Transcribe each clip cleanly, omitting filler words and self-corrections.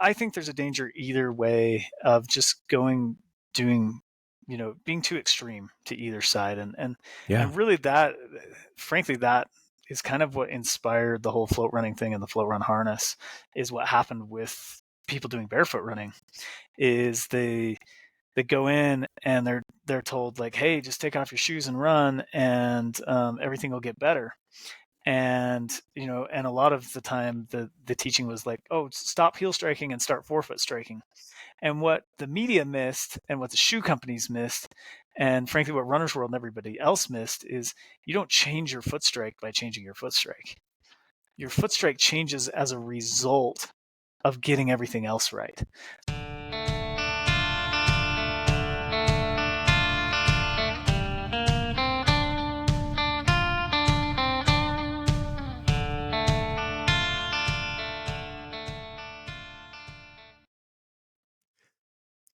I think there's a danger either way of just being too extreme to either side. And really frankly, that is kind of what inspired the whole float running thing and the FloatRun harness. Is what happened with people doing barefoot running is they go in and they're told like, hey, just take off your shoes and run, and everything will get better. And and a lot of the time the teaching was like, oh, stop heel striking and start forefoot striking. And what the media missed and what the shoe companies missed, and frankly what Runner's World and everybody else missed, is you don't change your foot strike by changing your foot strike. Your foot strike changes as a result of getting everything else right.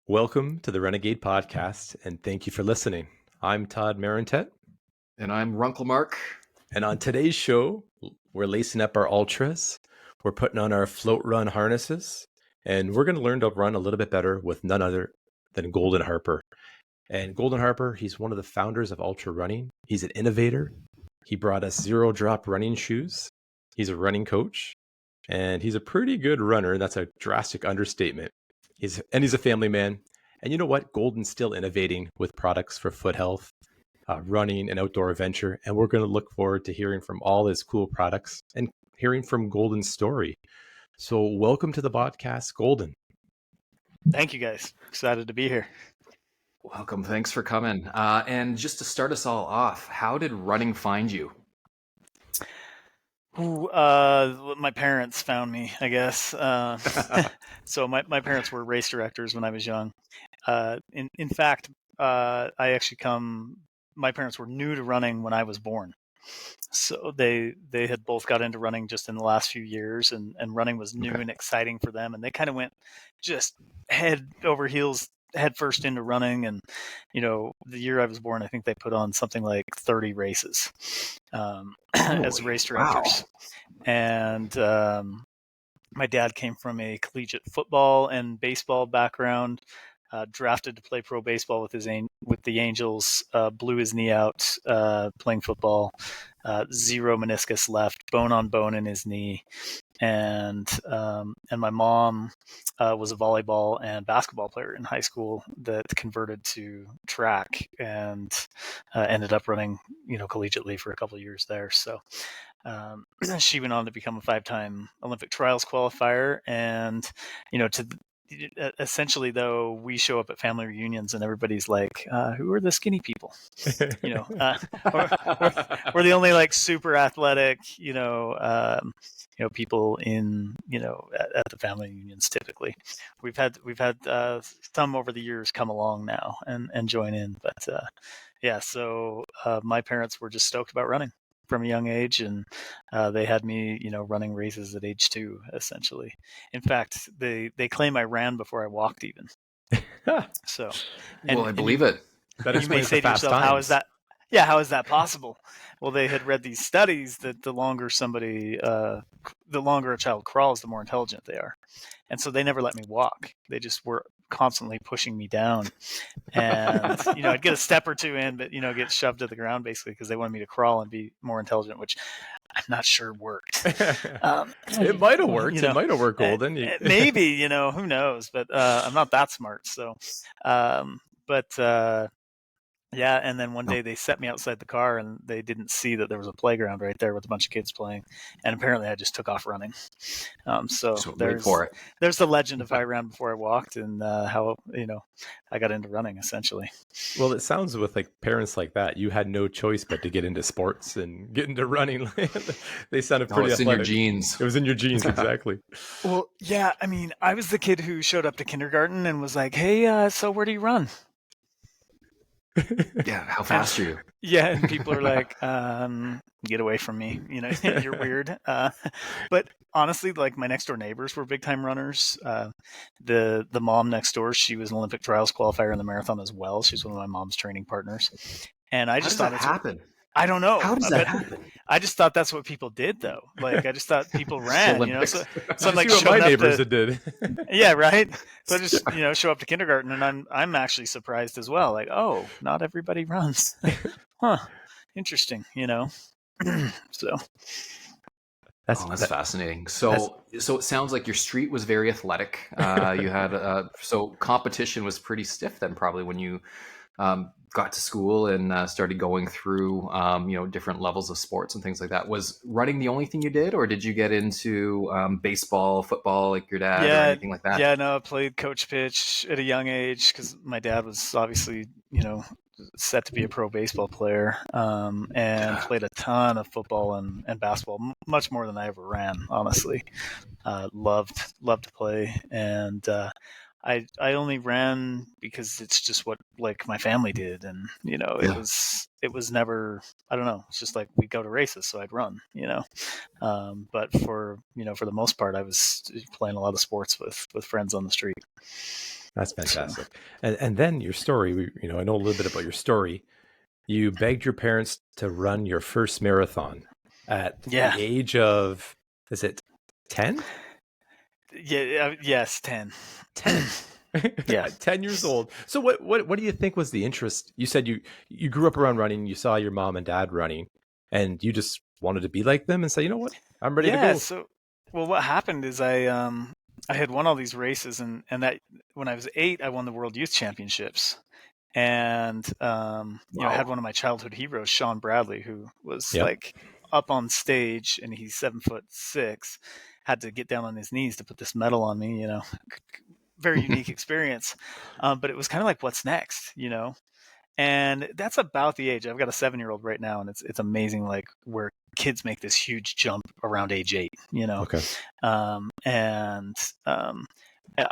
Welcome to the Runegade Podcast, and thank you for listening. I'm Todd Marintet. And I'm Runkle Mark. And on today's show, we're lacing up our Altras, we're putting on our FloatRun harnesses, and we're going to learn to run a little bit better with none other than Golden Harper. And Golden Harper, he's one of the founders of Altra Running. He's an innovator. He brought us zero-drop running shoes. He's a running coach, and he's a pretty good runner. That's a drastic understatement. He's a family man. And you know what? Golden's still innovating with products for foot health, running, and outdoor adventure. And we're going to look forward to hearing from all his cool products and hearing from Golden's story. So welcome to the podcast, Golden. Thank you, guys. Excited to be here. Welcome. Thanks for coming. And just to start us all off, how did running find you? My parents found me, I guess. So my parents were race directors when I was young. In fact, my parents were new to running when I was born. So they had both got into running just in the last few years, and running was new and exciting for them. And they kind of went just head over heels, head first into running. And, the year I was born, I think they put on something like 30 races as race directors. Wow. And my dad came from a collegiate football and baseball background, drafted to play pro baseball with the Angels, blew his knee out playing football, 0 meniscus left, bone on bone in his knee. And my mom was a volleyball and basketball player in high school that converted to track and ended up running, collegiately for a couple of years there. So she went on to become a 5-time Olympic trials qualifier. And, essentially, though, we show up at family reunions and everybody's like, who are the skinny people? We're the only like super athletic, people in, at the family reunions. Typically we've had some over the years come along now and join in. But so my parents were just stoked about running from a young age, and they had me, running races at age 2, essentially. In fact, they claim I ran before I walked even. So, I believe it. That you may say to yourself, how is that? Yeah, how is that possible? Well, they had read these studies that the longer a child crawls, the more intelligent they are. And so they never let me walk. They just were constantly pushing me down. And, I'd get a step or two in, but, get shoved to the ground basically because they wanted me to crawl and be more intelligent, which I'm not sure worked. It might have worked. It might have worked, Golden. Maybe, who knows? But I'm not that smart. So, yeah, and then one day they set me outside the car and they didn't see that there was a playground right there with a bunch of kids playing. And apparently I just took off running. So there's the legend of I ran before I walked, and how, I got into running essentially. Well, it sounds with like parents like that, you had no choice but to get into sports and get into running. They sounded pretty athletic. In your genes. It was in your genes, exactly. Well, yeah, I mean, I was the kid who showed up to kindergarten and was like, hey, so where do you run? Yeah, how fast are you? Yeah, and people are like, get away from me, you're weird. But honestly, like my next door neighbors were big time runners. The mom next door, she was an Olympic trials qualifier in the marathon as well. She's one of my mom's training partners. And I just thought that happen? I don't know. How does that happen? I just thought that's what people did, though. Like, I just thought people ran, you know. So I'm like, see what my neighbors to, did. yeah, right. So I just, you know, show up to kindergarten, and I'm actually surprised as well. Like, oh, not everybody runs. Huh. Interesting, you know. So That's fascinating. So it sounds like your street was very athletic. You had so competition was pretty stiff then, probably when you got to school and started going through different levels of sports and things like that. Was running the only thing you did, or did you get into baseball, football, like your dad, or anything like that? Yeah, no, I played coach pitch at a young age because my dad was obviously, you know, set to be a pro baseball player, and played a ton of football and basketball, much more than I ever ran, honestly. Loved to play, and I only ran because it's just what like my family did, and you know it was never, I don't know, it's just like we go to races, so I'd run, you know. But for the most part, I was playing a lot of sports with friends on the street. That's fantastic. So. And then your story, I know a little bit about your story. You begged your parents to run your first marathon at the age of, is it 10? Yeah. Yes, 10. 10. Yeah, 10 years old. So what do you think was the interest? You said you grew up around running. You saw your mom and dad running, and you just wanted to be like them and say, you know what, I'm ready to go. So, well, what happened is I had won all these races, and that when I was 8, I won the World Youth Championships, and I had one of my childhood heroes, Sean Bradley, who was like up on stage, and he's 7'6", had to get down on his knees to put this medal on me, you know. Very unique experience, but it was kind of like, what's next, you know? And that's about the age. I've got a 7-year-old right now, and it's amazing, like where kids make this huge jump around age 8, you know. Okay. I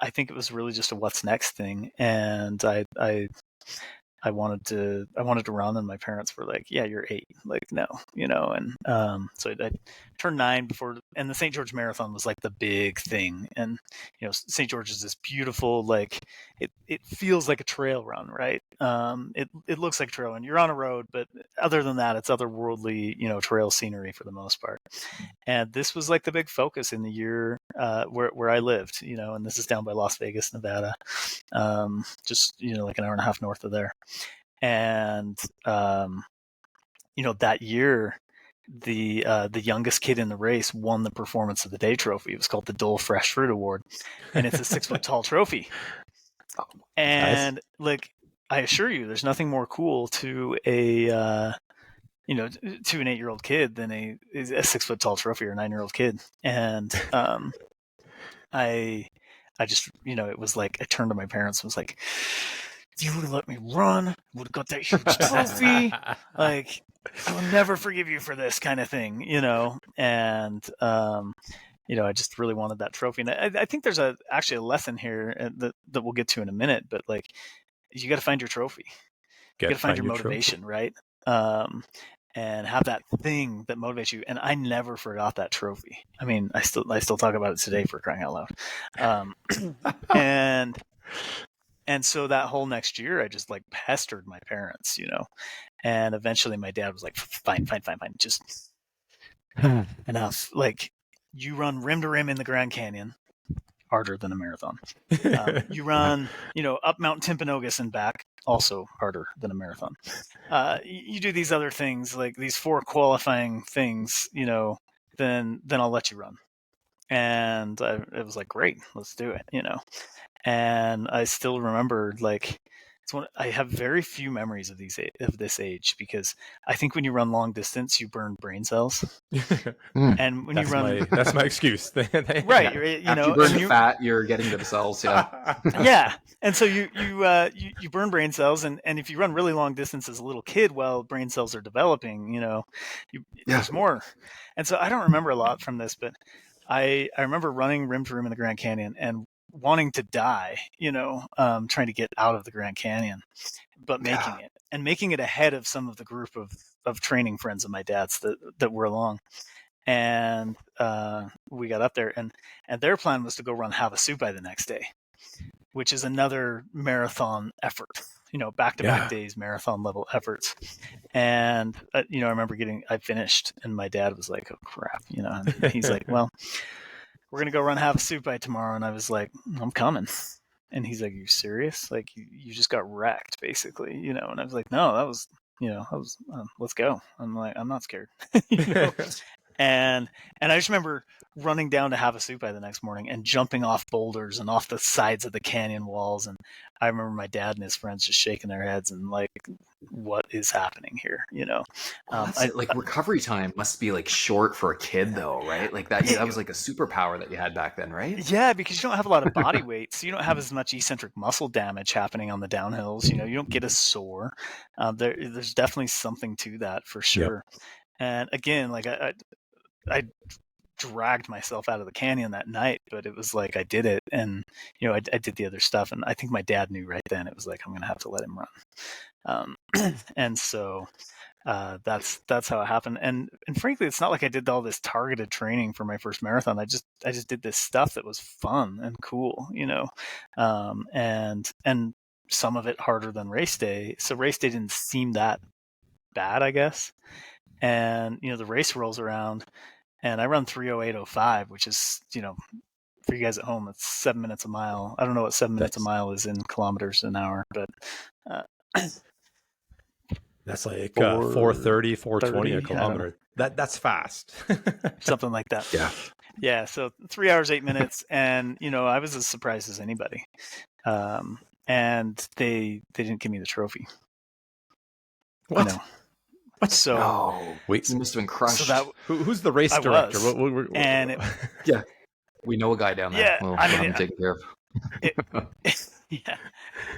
think it was really just a what's next thing, and I wanted to run, and my parents were like, yeah, you're 8, like, no, you know. And so I turned 9 before, and the St. George Marathon was like the big thing. And you know, St. George is this beautiful, like it feels like a trail run, right? It looks like a trail run. You're on a road, but other than that, it's otherworldly, you know, trail scenery for the most part. And this was like the big focus in the year where I lived, you know, and this is down by Las Vegas, Nevada, just, you know, like an hour and a half north of there. And you know, that year, the youngest kid in the race won the Performance of the Day trophy. It was called the Dole Fresh Fruit Award, and it's a 6-foot tall trophy. And nice. Like, I assure you, there's nothing more cool to a you know, to an 8-year-old kid than a 6-foot tall trophy, or a 9-year-old kid. And I just, you know, it was like I turned to my parents and was like, you would have let me run, would have got that huge trophy. Like, I will never forgive you for this kind of thing, you know. And you know, I just really wanted that trophy. And I think there's actually a lesson here that we'll get to in a minute. But like, you got to find your trophy. You got to find your motivation, right? And have that thing that motivates you. And I never forgot that trophy. I mean, I still talk about it today, for crying out loud. And so that whole next year, I just like pestered my parents, you know. And eventually my dad was like, fine, just enough. Like, you run rim to rim in the Grand Canyon, harder than a marathon. You run, you know, up Mount Timpanogos and back, also harder than a marathon. You do these other things, like these 4 qualifying things, you know, then I'll let you run. And it was like, great, let's do it, you know. And I still remember, like, I have very few memories of this age, because I think when you run long distance, you burn brain cells. And when you run, that's my excuse. Right, you know, you burn the fat, you're getting to the cells. Yeah. Yeah. And so you burn brain cells, and if you run really long distance as a little kid while brain cells are developing, you know, there's more. And so I don't remember a lot from this, but I remember running rim to rim in the Grand Canyon and wanting to die, you know, trying to get out of the Grand Canyon, but making it ahead of some of the group of training friends of my dad's that were along. And we got up there, and their plan was to go run Havasu by the next day, which is another marathon effort. back-to-back days, marathon level efforts. And, I remember I finished and my dad was like, oh crap, and he's like, well, we're going to go run Havasupai tomorrow. And I was like, I'm coming. And he's like, you serious? Like you just got wrecked basically, and I was like, no, that was, let's go. I'm like, I'm not scared. And I just remember running down to Havasupai the next morning and jumping off boulders and off the sides of the canyon walls. And I remember my dad and his friends just shaking their heads and like, what is happening here? Like recovery time must be like short for a kid though, right? Like that was like a superpower that you had back then, right? Yeah, because you don't have a lot of body weight, so you don't have as much eccentric muscle damage happening on the downhills. You don't get as sore. There's definitely something to that for sure. Yep. And again, like I dragged myself out of the canyon that night, but it was like I did it, and I did the other stuff, and I think my dad knew right then. It was like I'm gonna have to let him run, and so that's how it happened. And frankly, it's not like I did all this targeted training for my first marathon. I just did this stuff that was fun and cool, and some of it harder than race day. So race day didn't seem that bad, I guess. And the race rolls around. And I run 3:08:05, which is, for you guys at home, it's 7 minutes a mile. I don't know what 7 minutes a mile is in kilometers an hour, but that's like 4:30, 4:20 a kilometer. That's fast. Something like that. Yeah. Yeah. So 3 hours, 8 minutes. And, I was as surprised as anybody. And they didn't give me the trophy. What? What? So wait, you must have been crushed. So who's the race director? Yeah, we know a guy down there. Yeah, we'll have him taken care of.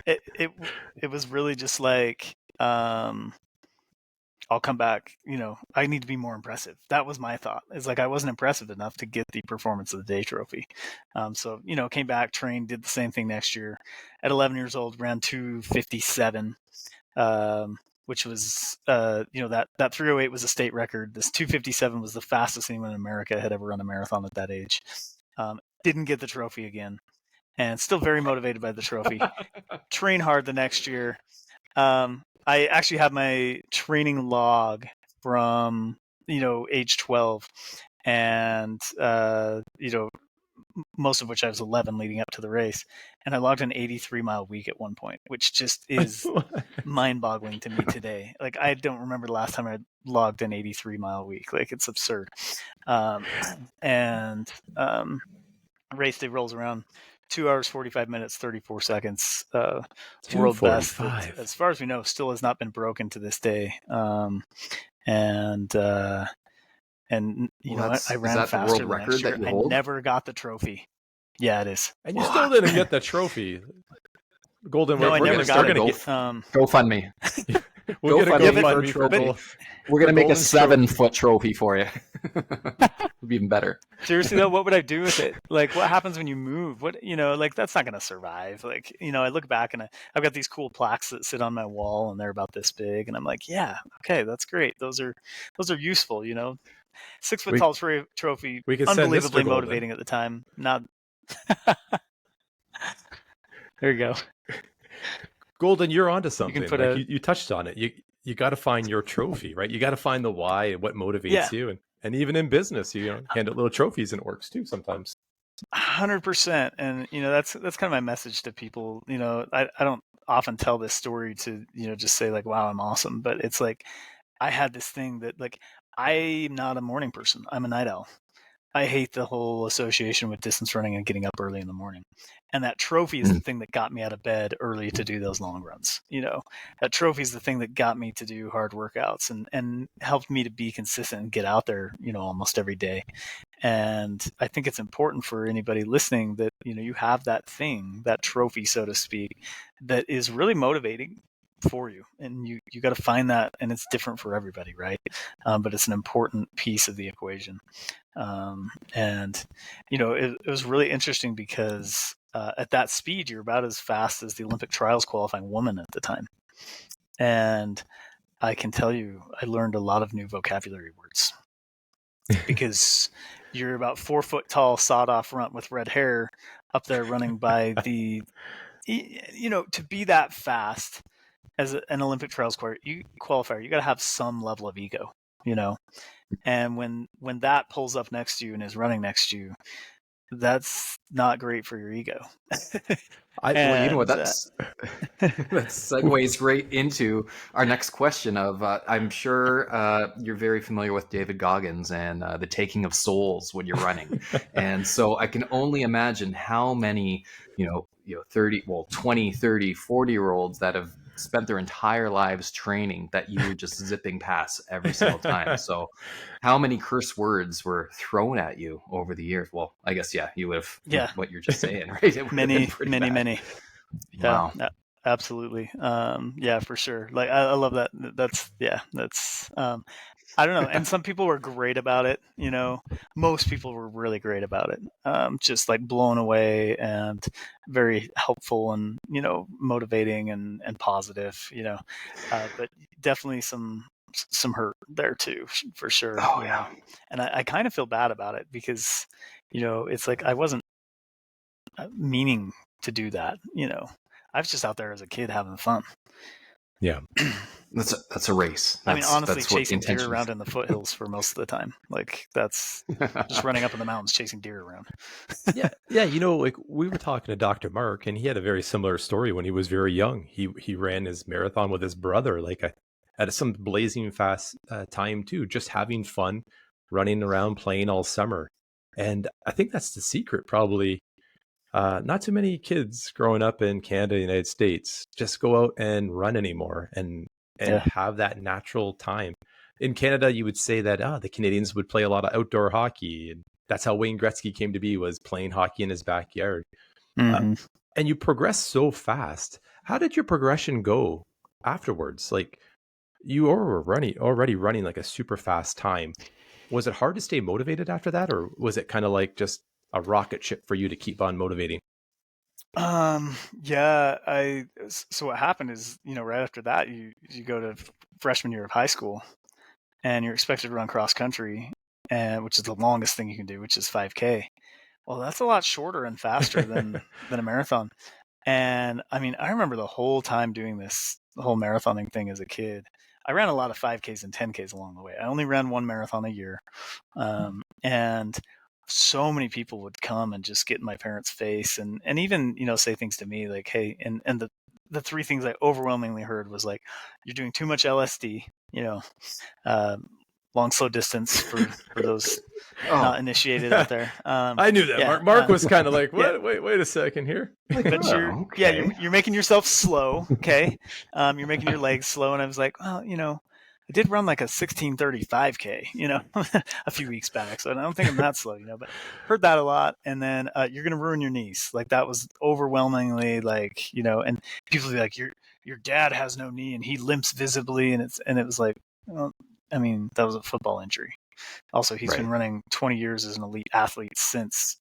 It was really just like, I'll come back. I need to be more impressive. That was my thought. It's like I wasn't impressive enough to get the performance of the day trophy. So came back, trained, did the same thing next year. At 11 years old, ran 2:57. Which was, that 3:08 was a state record. This 2:57 was the fastest anyone in America had ever run a marathon at that age. Didn't get the trophy again, and still very motivated by the trophy. Train hard the next year. I actually have my training log from, age 12, and, most of which I was 11 leading up to the race. And I logged an 83-mile week at one point, which just is mind-boggling to me today. Like, I don't remember the last time I logged an 83-mile week. Like, it's absurd. Race day rolls around, 2 hours, 45 minutes, 34 seconds. World best, that, as far as we know, still has not been broken to this day. I ran faster than next year. I never got the trophy. Yeah, it is. And you still didn't get the trophy. Golden. No, I never got it. GoFundMe. We'll get a GoFundMe trophy. We're gonna make a 7-foot trophy for you. It'd be even better. Seriously though, what would I do with it? Like, what happens when you move? What, like, that's not gonna survive. Like, I look back and I've got these cool plaques that sit on my wall, and they're about this big, and I'm like, yeah, okay, that's great. Those are useful. 6 foot tall trophy. We could unbelievably motivating at the time. Not. There you go. Golden, you're onto something. You touched on it. You got to find your trophy, right? You got to find the why and what motivates you. And even in business, hand out little trophies and it works too sometimes. 100%. And, that's kind of my message to people. I don't often tell this story to, just say like, wow, I'm awesome. But it's like, I had this thing that like, I'm not a morning person. I'm a night owl. I hate the whole association with distance running and getting up early in the morning. And that trophy is the thing that got me out of bed early to do those long runs. That trophy is the thing that got me to do hard workouts and helped me to be consistent and get out there, almost every day. And I think it's important for anybody listening that, you have that thing, that trophy, so to speak, that is really motivating for you. And you got to find that, and it's different for everybody, right? But it's an important piece of the equation. It was really interesting because at that speed, you're about as fast as the Olympic trials qualifying woman at the time. And I can tell you, I learned a lot of new vocabulary words because you're about 4 foot tall, sawed off runt with red hair up there running by the, to be that fast as an Olympic trials qualifier, you got to have some level of ego, and when that pulls up next to you and is running next to you, that's not great for your ego. Well, you know what? That segues right into our next question. I'm sure you're very familiar with David Goggins and the taking of souls when you're running, and so I can only imagine how many 20, 30, 40-year-olds that have spent their entire lives training that you were just zipping past every single time. So how many curse words were thrown at you over the years? Well, I guess, you would have what you're just saying, right? It many. Wow. Yeah, absolutely. Yeah, for sure. Like, I love that. That's I don't know. And some people were great about it. Most people were really great about it. Just like blown away and very helpful and, motivating and positive, but definitely some hurt there too, for sure. Oh, yeah. And I kind of feel bad about it because, it's like I wasn't meaning to do that. I was just out there as a kid having fun. Yeah. That's a race. Honestly, chasing deer around in the foothills for most of the time. Like, that's just running up in the mountains, chasing deer around. Yeah. Like we were talking to Dr. Mark, and he had a very similar story when he was very young. He ran his marathon with his brother, like at some blazing fast time too, just having fun, running around, playing all summer. And I think that's the secret, probably. Not too many kids growing up in Canada, United States, just go out and run anymore and have that natural time. In Canada, you would say that the Canadians would play a lot of outdoor hockey, and that's how Wayne Gretzky came to be, was playing hockey in his backyard. Mm-hmm. And you progress so fast. How did your progression go afterwards? Like, you were already running like a super fast time. Was it hard to stay motivated after that, or was it kind of like just a rocket ship for you to keep on motivating? So what happened is, right after that, you go to freshman year of high school and you're expected to run cross country, which is the longest thing you can do, which is 5K. Well, that's a lot shorter and faster than a marathon. And I remember the whole time doing the whole marathoning thing as a kid. I ran a lot of 5Ks and 10Ks along the way. I only ran one marathon a year. And so many people would come and just get in my parents' face and even, say things to me like, hey, and the three things I overwhelmingly heard was like, you're doing too much LSD, long, slow distance for those not initiated out there. I knew that. Mark was kind of like, what? Wait a second here. But you're making yourself slow. Okay. You're making your legs slow. And I was like, well, I did run like a 16:35K, a few weeks back. So I don't think I'm that slow, but heard that a lot. And then you're going to ruin your knees. Like, that was overwhelmingly like, and people would be like, your dad has no knee and he limps visibly. And it was like, well, that was a football injury. Also, he's been running 20 years as an elite athlete since,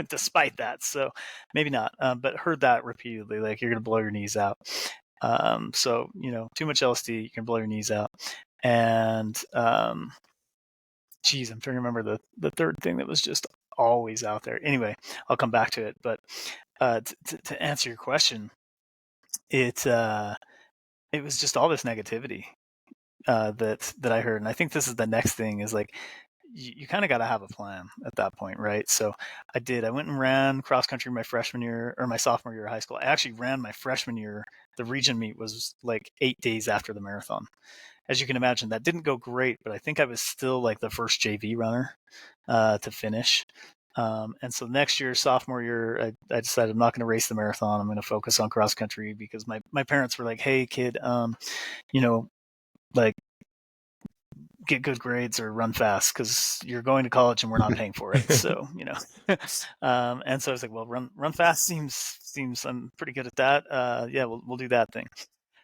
despite that. So maybe not, but heard that repeatedly, like, you're going to blow your knees out. So, too much LSD, you can blow your knees out. And, I'm trying to remember the third thing that was just always out there. Anyway, I'll come back to it. But to answer your question, it was just all this negativity that I heard. And I think this is the next thing is like, you kind of got to have a plan at that point, right? So I went and ran cross country my freshman year or my sophomore year of high school. I actually ran my freshman year. The region meet was like 8 days after the marathon. As you can imagine, that didn't go great, but I think I was still like the first JV runner to finish. And so next year, sophomore year, I decided I'm not going to race the marathon. I'm going to focus on cross country because my parents were like, hey, kid, like, get good grades or run fast because you're going to college and we're not paying for it. So, and so I was like, well, run fast seems I'm pretty good at that. We'll do that thing.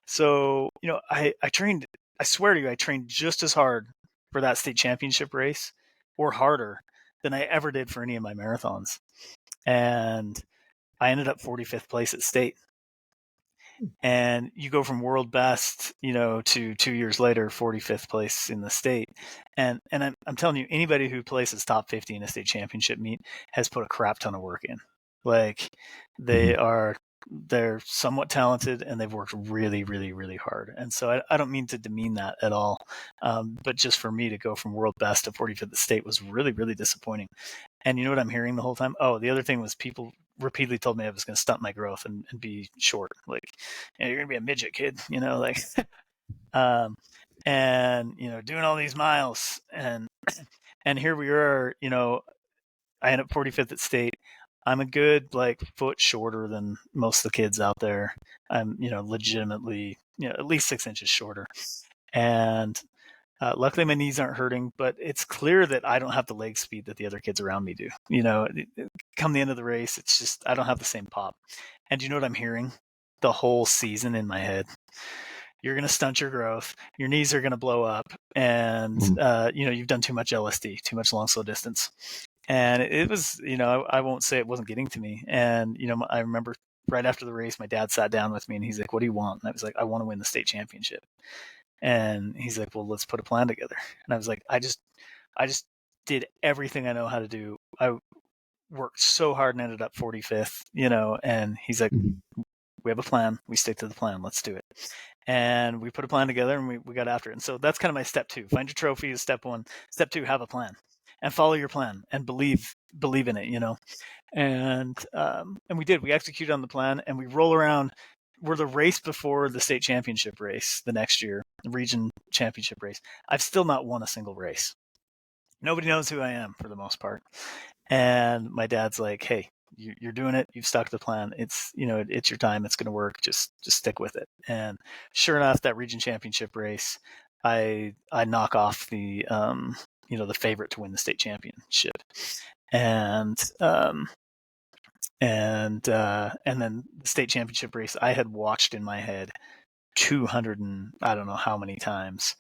So, I trained, I swear to you, I trained just as hard for that state championship race or harder than I ever did for any of my marathons. And I ended up 45th place at state. And you go from world best, to 2 years later, 45th place in the state. And I'm telling you, anybody who places top 50 in a state championship meet has put a crap ton of work in. Like, they are they're somewhat talented and they've worked really, really, really hard. And so I don't mean to demean that at all. But just for me to go from world best to 45th at the state was really, really disappointing. And you know what I'm hearing the whole time? Oh, the other thing was people repeatedly told me I was going to stunt my growth and be short. Like, you're going to be a midget, kid, like, and, doing all these miles. And here we are, I end up 45th at state. I'm a good foot shorter than most of the kids out there. I'm, legitimately, at least 6 inches shorter. And luckily my knees aren't hurting, but it's clear that I don't have the leg speed that the other kids around me do. Come the end of the race, it's just, I don't have the same pop. And you know what I'm hearing the whole season in my head? You're going to stunt your growth. Your knees are going to blow up. And, you've done too much LSD, too much long, slow distance. And it was, I won't say it wasn't getting to me. And, I remember right after the race, my dad sat down with me and he's like, "What do you want?" And I was like, "I want to win the state championship." And he's like, "Well, let's put a plan together." And I was like, I just did everything I know how to do. I worked so hard and ended up 45th, and he's like, "We have a plan. We stick to the plan. Let's do it." And we put a plan together and we got after it. And so that's kind of my step 2. Find your trophy is step 1. Step 2, have a plan and follow your plan and believe in it, And we did. We executed on the plan and we roll around. We're the race before the state championship race the next year, the region championship race. I've still not won a single race. Nobody knows who I am for the most part. And my dad's like, "Hey, you're doing it. You've stuck to the plan. It's, it's your time. It's going to work. Just stick with it." And sure enough, that region championship race, I knock off the, the favorite to win the state championship. And then the state championship race, I had watched in my head 200 and I don't know how many times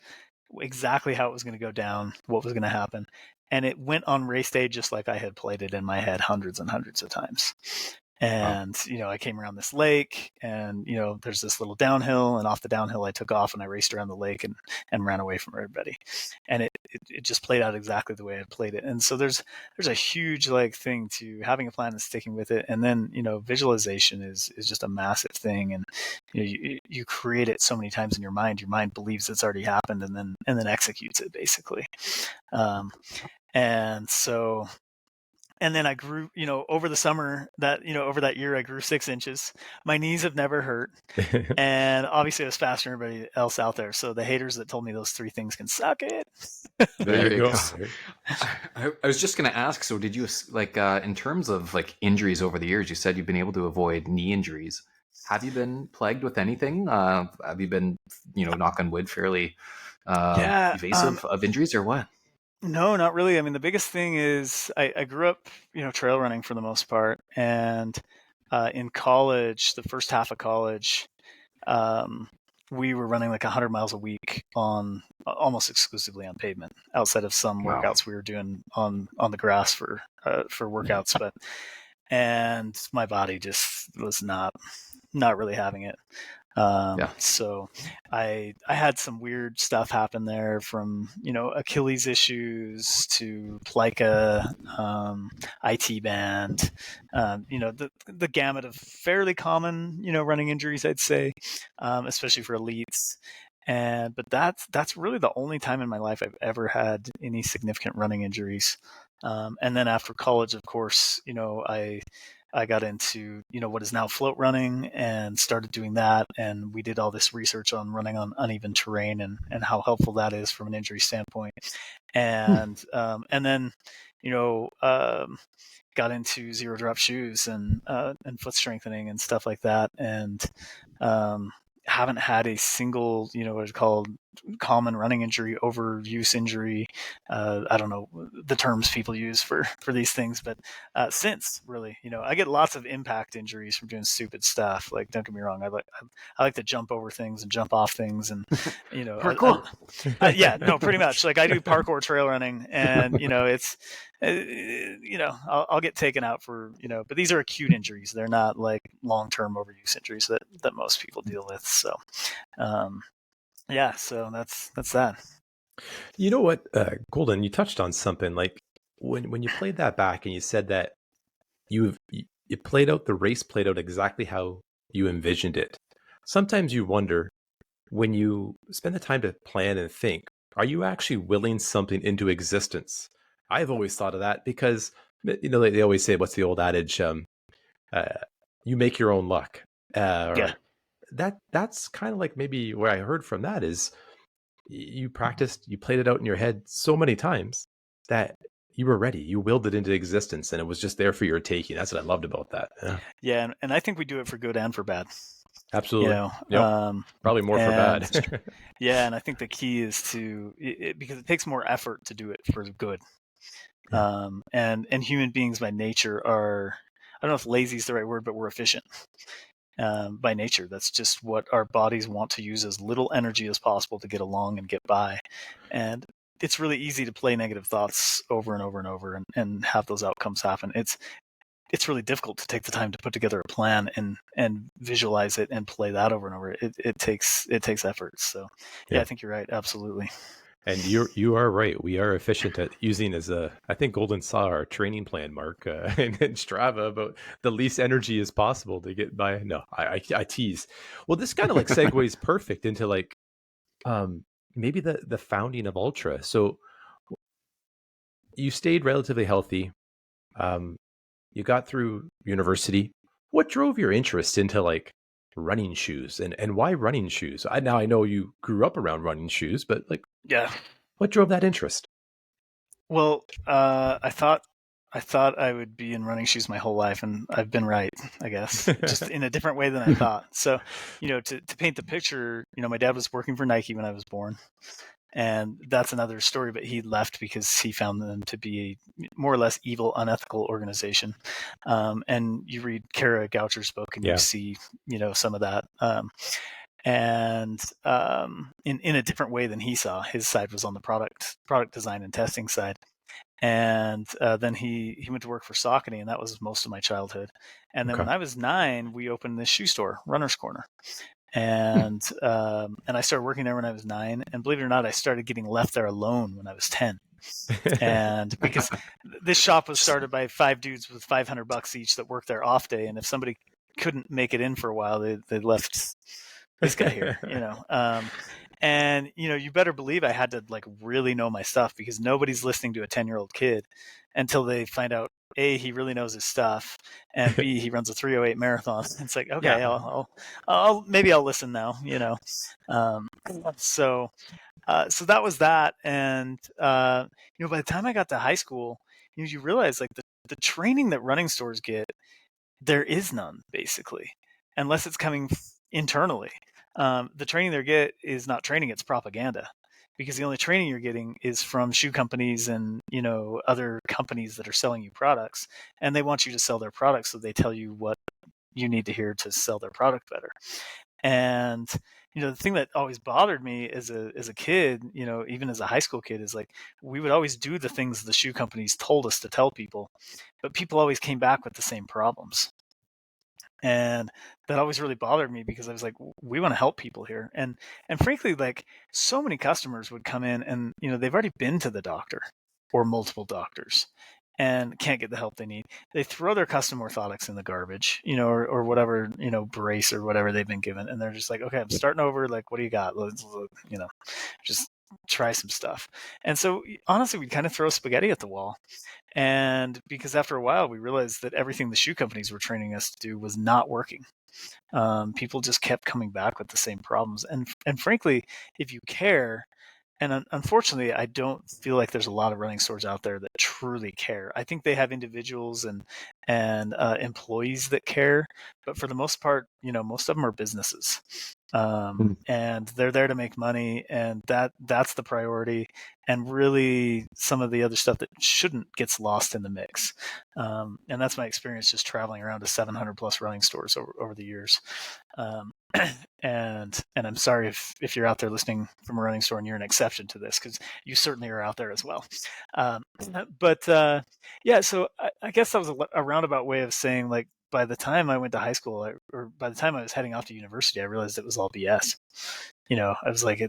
exactly how it was going to go down, what was going to happen. And it went on race day just like I had played it in my head hundreds and hundreds of times. And, I came around this lake and, there's this little downhill, and off the downhill I took off and I raced around the lake and ran away from everybody. And it just played out exactly the way I played it. And so there's a huge thing to having a plan and sticking with it. And then, visualization is just a massive thing. And you create it so many times in your mind believes it's already happened and then executes it basically. And then I grew, over the summer over that year, I grew 6 inches. My knees have never hurt. And obviously I was faster than everybody else out there. So the haters that told me those 3 things can suck it. There you go. I was just going to ask, so did you, in terms of injuries over the years, you said you've been able to avoid knee injuries. Have you been plagued with anything? Have you been, knock on wood, fairly evasive of injuries or what? No, not really. I mean, the biggest thing is I grew up, trail running for the most part. And in college, the first half of college, we were running 100 miles a week on almost exclusively on pavement, outside of some workouts we were doing on the grass for workouts. And my body just was not really having it. So I had some weird stuff happen there, from, Achilles issues to plica, IT band, the gamut of fairly common, running injuries, I'd say, especially for elites. But that's really the only time in my life I've ever had any significant running injuries. And then after college, of course, I got into, what is now FloatRunning and started doing that. And we did all this research on running on uneven terrain and how helpful that is from an injury standpoint. And then, got into zero drop shoes and foot strengthening and stuff like that. And haven't had a single, what is called common running injury, overuse injury. I don't know the terms people use for these things, but since really, I get lots of impact injuries from doing stupid stuff. Don't get me wrong, I like to jump over things and jump off things, and parkour. Yeah, no, pretty much. I do parkour trail running, and it's I'll get taken out for but these are acute injuries. They're not long-term overuse injuries that most people deal with. So so that's that. You know what, Golden, you touched on something when you played that back and you said that you played out the race, played out exactly how you envisioned it. Sometimes you wonder, when you spend the time to plan and think, are you actually willing something into existence? I've always thought of that because, they always say, what's the old adage? Uh, you make your own luck. Yeah. Or that's kind of like maybe where I heard from that is you practiced, you played it out in your head so many times that you were ready. You willed it into existence, and it was just there for your taking. That's what I loved about that. Yeah, Yeah, and I think we do it for good and for bad. absolutely. Yep. Probably more for bad. Yeah, and I think the key is because it takes more effort to do it for good. Yeah. And human beings by nature are, I don't know if lazy is the right word, but we're efficient. By nature, that's just what our bodies want, to use as little energy as possible to get along and get by. And it's really easy to play negative thoughts over and over and over and have those outcomes happen. It's really difficult to take the time to put together a plan and visualize it and play that over and over. It takes effort. So yeah, I think you're right. Absolutely. And you are right. We are efficient at using I think Golden saw our training plan, Mark, and Strava about the least energy as possible to get by. No, I tease. Well, this kind of like segues perfect into like maybe the founding of Altra. So you stayed relatively healthy. You got through university. What drove your interest into like running shoes, and why running shoes? I know you grew up around running shoes, but like, yeah, what drove that interest? Well, I thought I would be in running shoes my whole life, and I've been right, I guess, just in a different way than I thought. So, to paint the picture, my dad was working for Nike when I was born, and that's another story. But he left because he found them to be a more or less evil, unethical organization. And you read Kara Goucher's book, and you see, some of that. And in a different way than he saw. His side was on the product design and testing side. And then he went to work for Saucony, and that was most of my childhood. And then when I was 9, we opened this shoe store, Runner's Corner. And I started working there when I was 9. And believe it or not, I started getting left there alone when I was 10. And because this shop was started by 5 dudes with $500 each that worked there off day. And if somebody couldn't make it in for a while, they left this guy here, and you better believe I had to like really know my stuff, because nobody's listening to a 10-year-old kid until they find out A, he really knows his stuff, and B, he runs a 3:08 marathon. It's like, okay, I'll maybe I'll listen now, so that was that. And by the time I got to high school, you realize like the training that running stores get, there is none basically, unless it's coming internally. The training they get is not training, it's propaganda, because the only training you're getting is from shoe companies and other companies that are selling you products, and they want you to sell their products, so they tell you what you need to hear to sell their product better. And the thing that always bothered me as a kid, even as a high school kid, is like we would always do the things the shoe companies told us to tell people, but people always came back with the same problems. And that always really bothered me, because I was like, we want to help people here. And frankly, like, so many customers would come in and, they've already been to the doctor or multiple doctors and can't get the help they need. They throw their custom orthotics in the garbage, or whatever, brace or whatever they've been given. And they're just like, okay, I'm starting over. Like, what do you got? Let's, just try some stuff. And so honestly, we'd kind of throw spaghetti at the wall. And because after a while, we realized that everything the shoe companies were training us to do was not working. People just kept coming back with the same problems. And frankly, if you care, and unfortunately, I don't feel like there's a lot of running stores out there that truly care. I think they have individuals and employees that care, but for the most part, most of them are businesses, and they're there to make money, and that's the priority. And really, some of the other stuff that shouldn't gets lost in the mix. And that's my experience just traveling around to 700 plus running stores over the years. And I'm sorry if you're out there listening from a running store and you're an exception to this, because you certainly are out there as well. Yeah, so I guess that was a roundabout way of saying, like, by the time I went to high school, or by the time I was heading off to university, I realized it was all BS. I was like,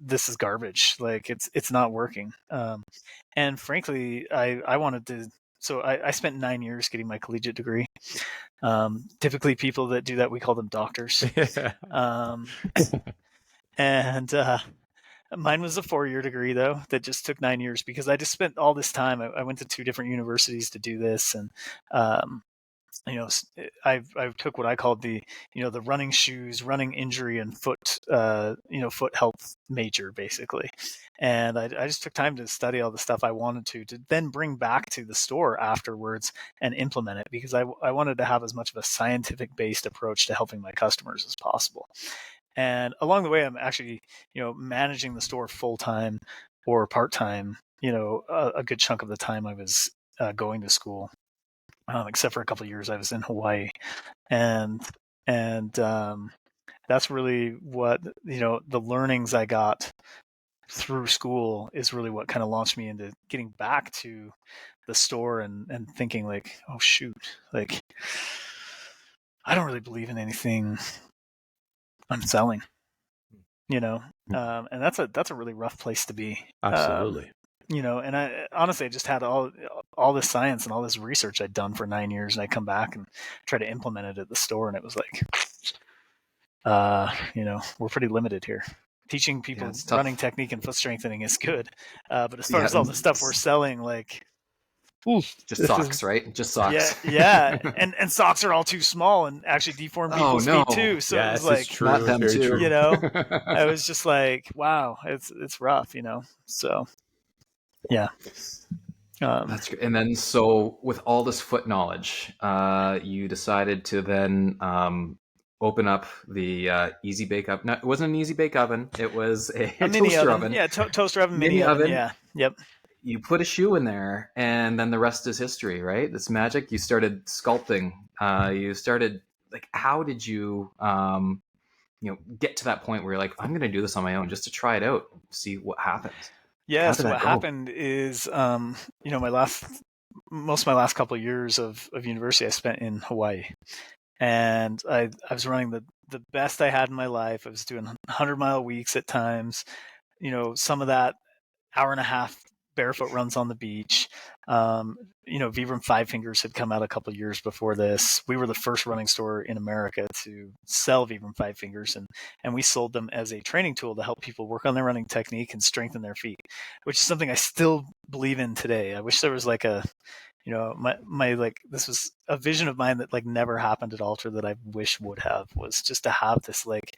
this is garbage. Like, it's not working. And frankly, I wanted to so I spent 9 years getting my collegiate degree. Typically people that do that, we call them doctors. And mine was a 4-year degree, though, that just took 9 years because I just spent all this time. I went to 2 different universities to do this. And, I took what I called the running shoes, running injury, and foot health major, basically. And I just took time to study all the stuff I wanted to then bring back to the store afterwards and implement it, because I wanted to have as much of a scientific-based approach to helping my customers as possible. And along the way, I'm actually, managing the store full-time or part-time, a good chunk of the time I was going to school, except for a couple of years I was in Hawaii. And that's really what, the learnings I got through school is really what kind of launched me into getting back to the store and thinking like, oh, shoot, like, I don't really believe in anything I'm selling, and that's a really rough place to be. Absolutely. And I honestly, I just had all this science and all this research I'd done for 9 years, and I come back and try to implement it at the store, and it was like, we're pretty limited here. Teaching people running technique and foot strengthening is good, but as far as all the stuff we're selling, like, just socks, right? Just socks. Yeah. And socks are all too small and actually deform people's feet too. So it was like, true. Not them too. I was just like, wow, it's rough, So, yeah. That's good. And then, so with all this foot knowledge, you decided to then open up the easy bake oven. No, it wasn't an easy bake oven. It was a mini toaster oven. Yeah, toaster oven, mini oven. Yeah. Yep. You put a shoe in there, and then the rest is history, right? It's magic. You started sculpting. You started, like, how did you, get to that point where you're like, I'm going to do this on my own just to try it out, see what happens? Yeah. So what happened is, most of my last couple of years of university I spent in Hawaii, and I was running the best I had in my life. I was doing 100-mile weeks at times. Some of that hour and a half barefoot runs on the beach. Vibram Five Fingers had come out a couple of years before this. We were the first running store in America to sell Vibram Five Fingers, and we sold them as a training tool to help people work on their running technique and strengthen their feet, which is something I still believe in today. I wish there was like a, this was a vision of mine that like never happened at Altra that I wish would have, was just to have this like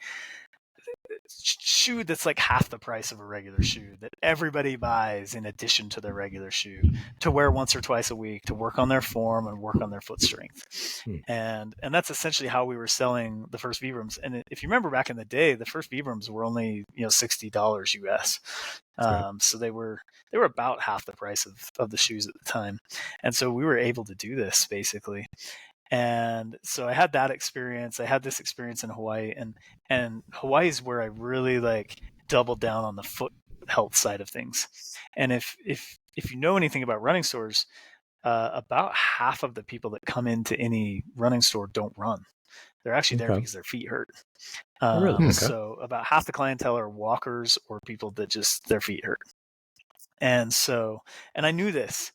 shoe that's like half the price of a regular shoe that everybody buys in addition to their regular shoe, to wear once or twice a week, to work on their form and work on their foot strength. And that's essentially how we were selling the first Vibrams. And if you remember back in the day, the first Vibrams were only $60 US. So they were about half the price of the shoes at the time. And so we were able to do this basically. And so I had that experience. I had this experience in Hawaii, and Hawaii is where I really like doubled down on the foot health side of things. And if you know anything about running stores, about half of the people that come into any running store don't run. They're actually there because their feet hurt. Really? So about half the clientele are walkers or people that just their feet hurt. And I knew this.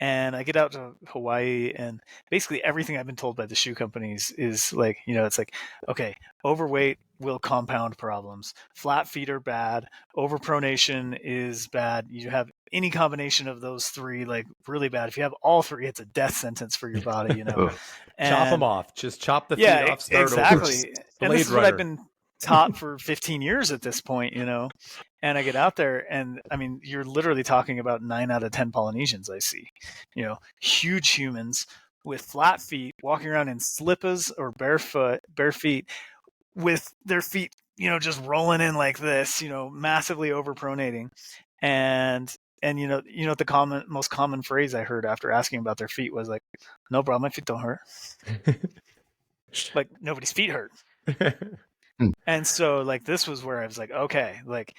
And I get out to Hawaii, and basically everything I've been told by the shoe companies is like, it's like, okay, overweight will compound problems. Flat feet are bad. Overpronation is bad. You have any combination of those three, like really bad. If you have all three, it's a death sentence for your body, Chop them off. Just chop the feet off. Start exactly. Over. And this is what I've been taught for 15 years at this point, and I get out there, and I mean, you're literally talking about 9 out of 10 Polynesians I see, huge humans with flat feet walking around in slippers or bare feet with their feet, just rolling in like this, massively overpronating. And the most common phrase I heard after asking about their feet was like, no, bro, my feet don't hurt. Like nobody's feet hurt. And so like, this was where I was like, okay, like,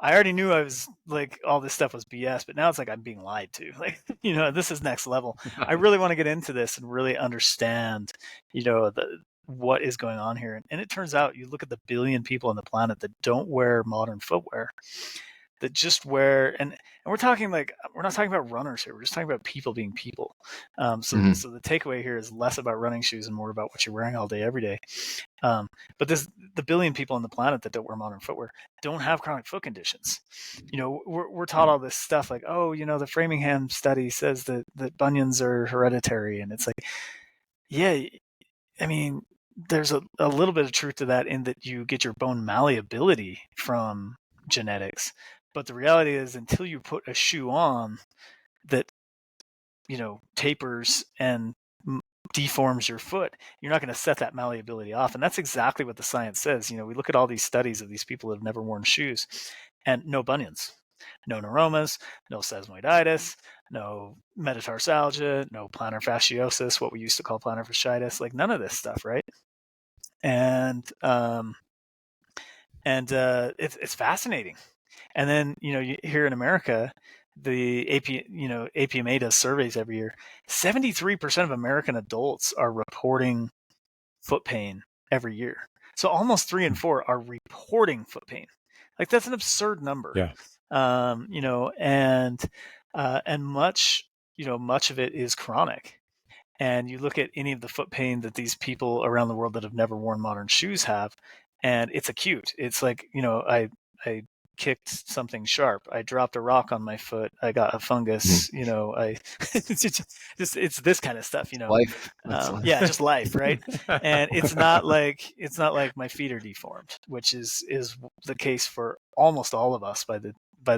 I already knew I was like, all this stuff was BS, but now it's like, I'm being lied to. Like, this is next level. I really want to get into this and really understand, what is going on here. And it turns out, you look at the billion people on the planet that don't wear modern footwear. that just wear, and we're talking like, we're not talking about runners here. We're just talking about people being people. So the takeaway here is less about running shoes and more about what you're wearing all day, every day. But the billion people on the planet that don't wear modern footwear don't have chronic foot conditions. We're taught all this stuff like, the Framingham study says that bunions are hereditary. And it's like, yeah, I mean, there's a little bit of truth to that, in that you get your bone malleability from genetics. But the reality is, until you put a shoe on that, tapers and deforms your foot, you're not going to set that malleability off. And that's exactly what the science says. We look at all these studies of these people that have never worn shoes, and no bunions, no neuromas, no sesamoiditis, no metatarsalgia, no plantar fasciosis, what we used to call plantar fasciitis, like none of this stuff, right? And it's fascinating. And then, here in America, the APMA does surveys every year. 73% of American adults are reporting foot pain every year. So almost 3 in 4 are reporting foot pain. Like, that's an absurd number. Yeah. And much of it is chronic. And you look at any of the foot pain that these people around the world that have never worn modern shoes have, and it's acute. It's like, I kicked something sharp. I dropped a rock on my foot. I got a fungus. It's this kind of stuff. Life. Yeah, just life, right? And it's not like my feet are deformed, which is the case for almost all of us by the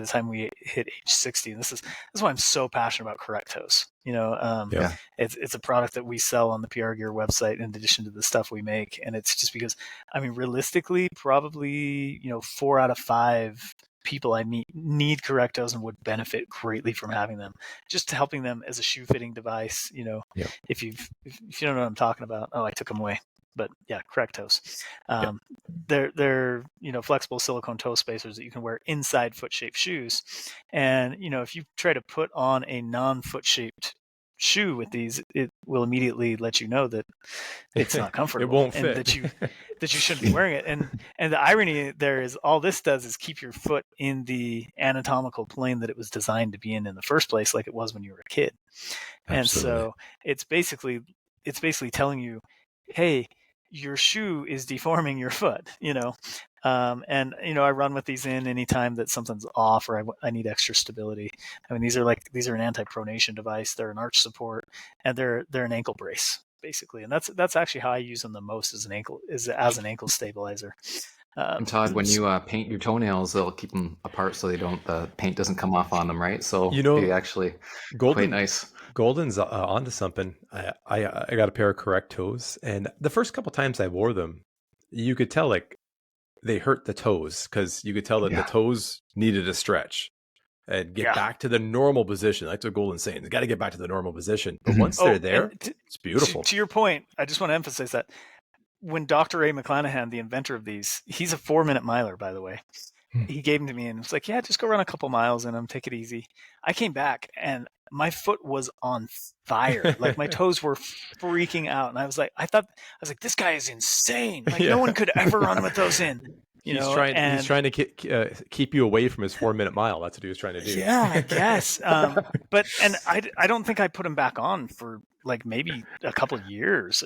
time we hit age 60. And this is why I'm so passionate about Correct Toes. It's a product that we sell on the PR Gear website in addition to the stuff we make. And it's just because, realistically, probably, 4 out of 5 people I meet need Correct Toes and would benefit greatly from having them, just helping them as a shoe fitting device. If you don't know what I'm talking about, I took them away. But yeah, Correct Toes. They're flexible silicone toe spacers that you can wear inside foot shaped shoes. And if you try to put on a non-foot shaped shoe with these, it will immediately let you know that it's not comfortable. It won't fit. And that you shouldn't be wearing it. And the irony there is, all this does is keep your foot in the anatomical plane that it was designed to be in the first place, like it was when you were a kid. Absolutely. And so it's basically telling you, hey, your shoe is deforming your foot, and I run with these in anytime that something's off or I need extra stability. These are an anti-pronation device. They're an arch support, and they're an ankle brace basically. And that's actually how I use them the most, as an ankle stabilizer. And Todd, when you paint your toenails, they'll keep them apart so the paint doesn't come off on them, right? So they actually quite nice. Golden's onto something. I got a pair of Correct Toes, and the first couple times I wore them, you could tell like they hurt the toes, because you could tell that the toes needed a stretch and get back to the normal position. That's what Golden's saying. They got to get back to the normal position. But once they're there, it's beautiful. To your point, I just want to emphasize that when Dr. Ray McClanahan, the inventor of these, he's a 4-minute miler, by the way. He gave them to me and was like, yeah, just go run a couple miles in them, take it easy. I came back and my foot was on fire. Like, my toes were freaking out. And I was like, this guy is insane. Like, no one could ever run with those in. He's trying to keep you away from his 4-minute mile. That's what he was trying to do. Yeah, I guess. But I don't think I put him back on for like maybe a couple of years,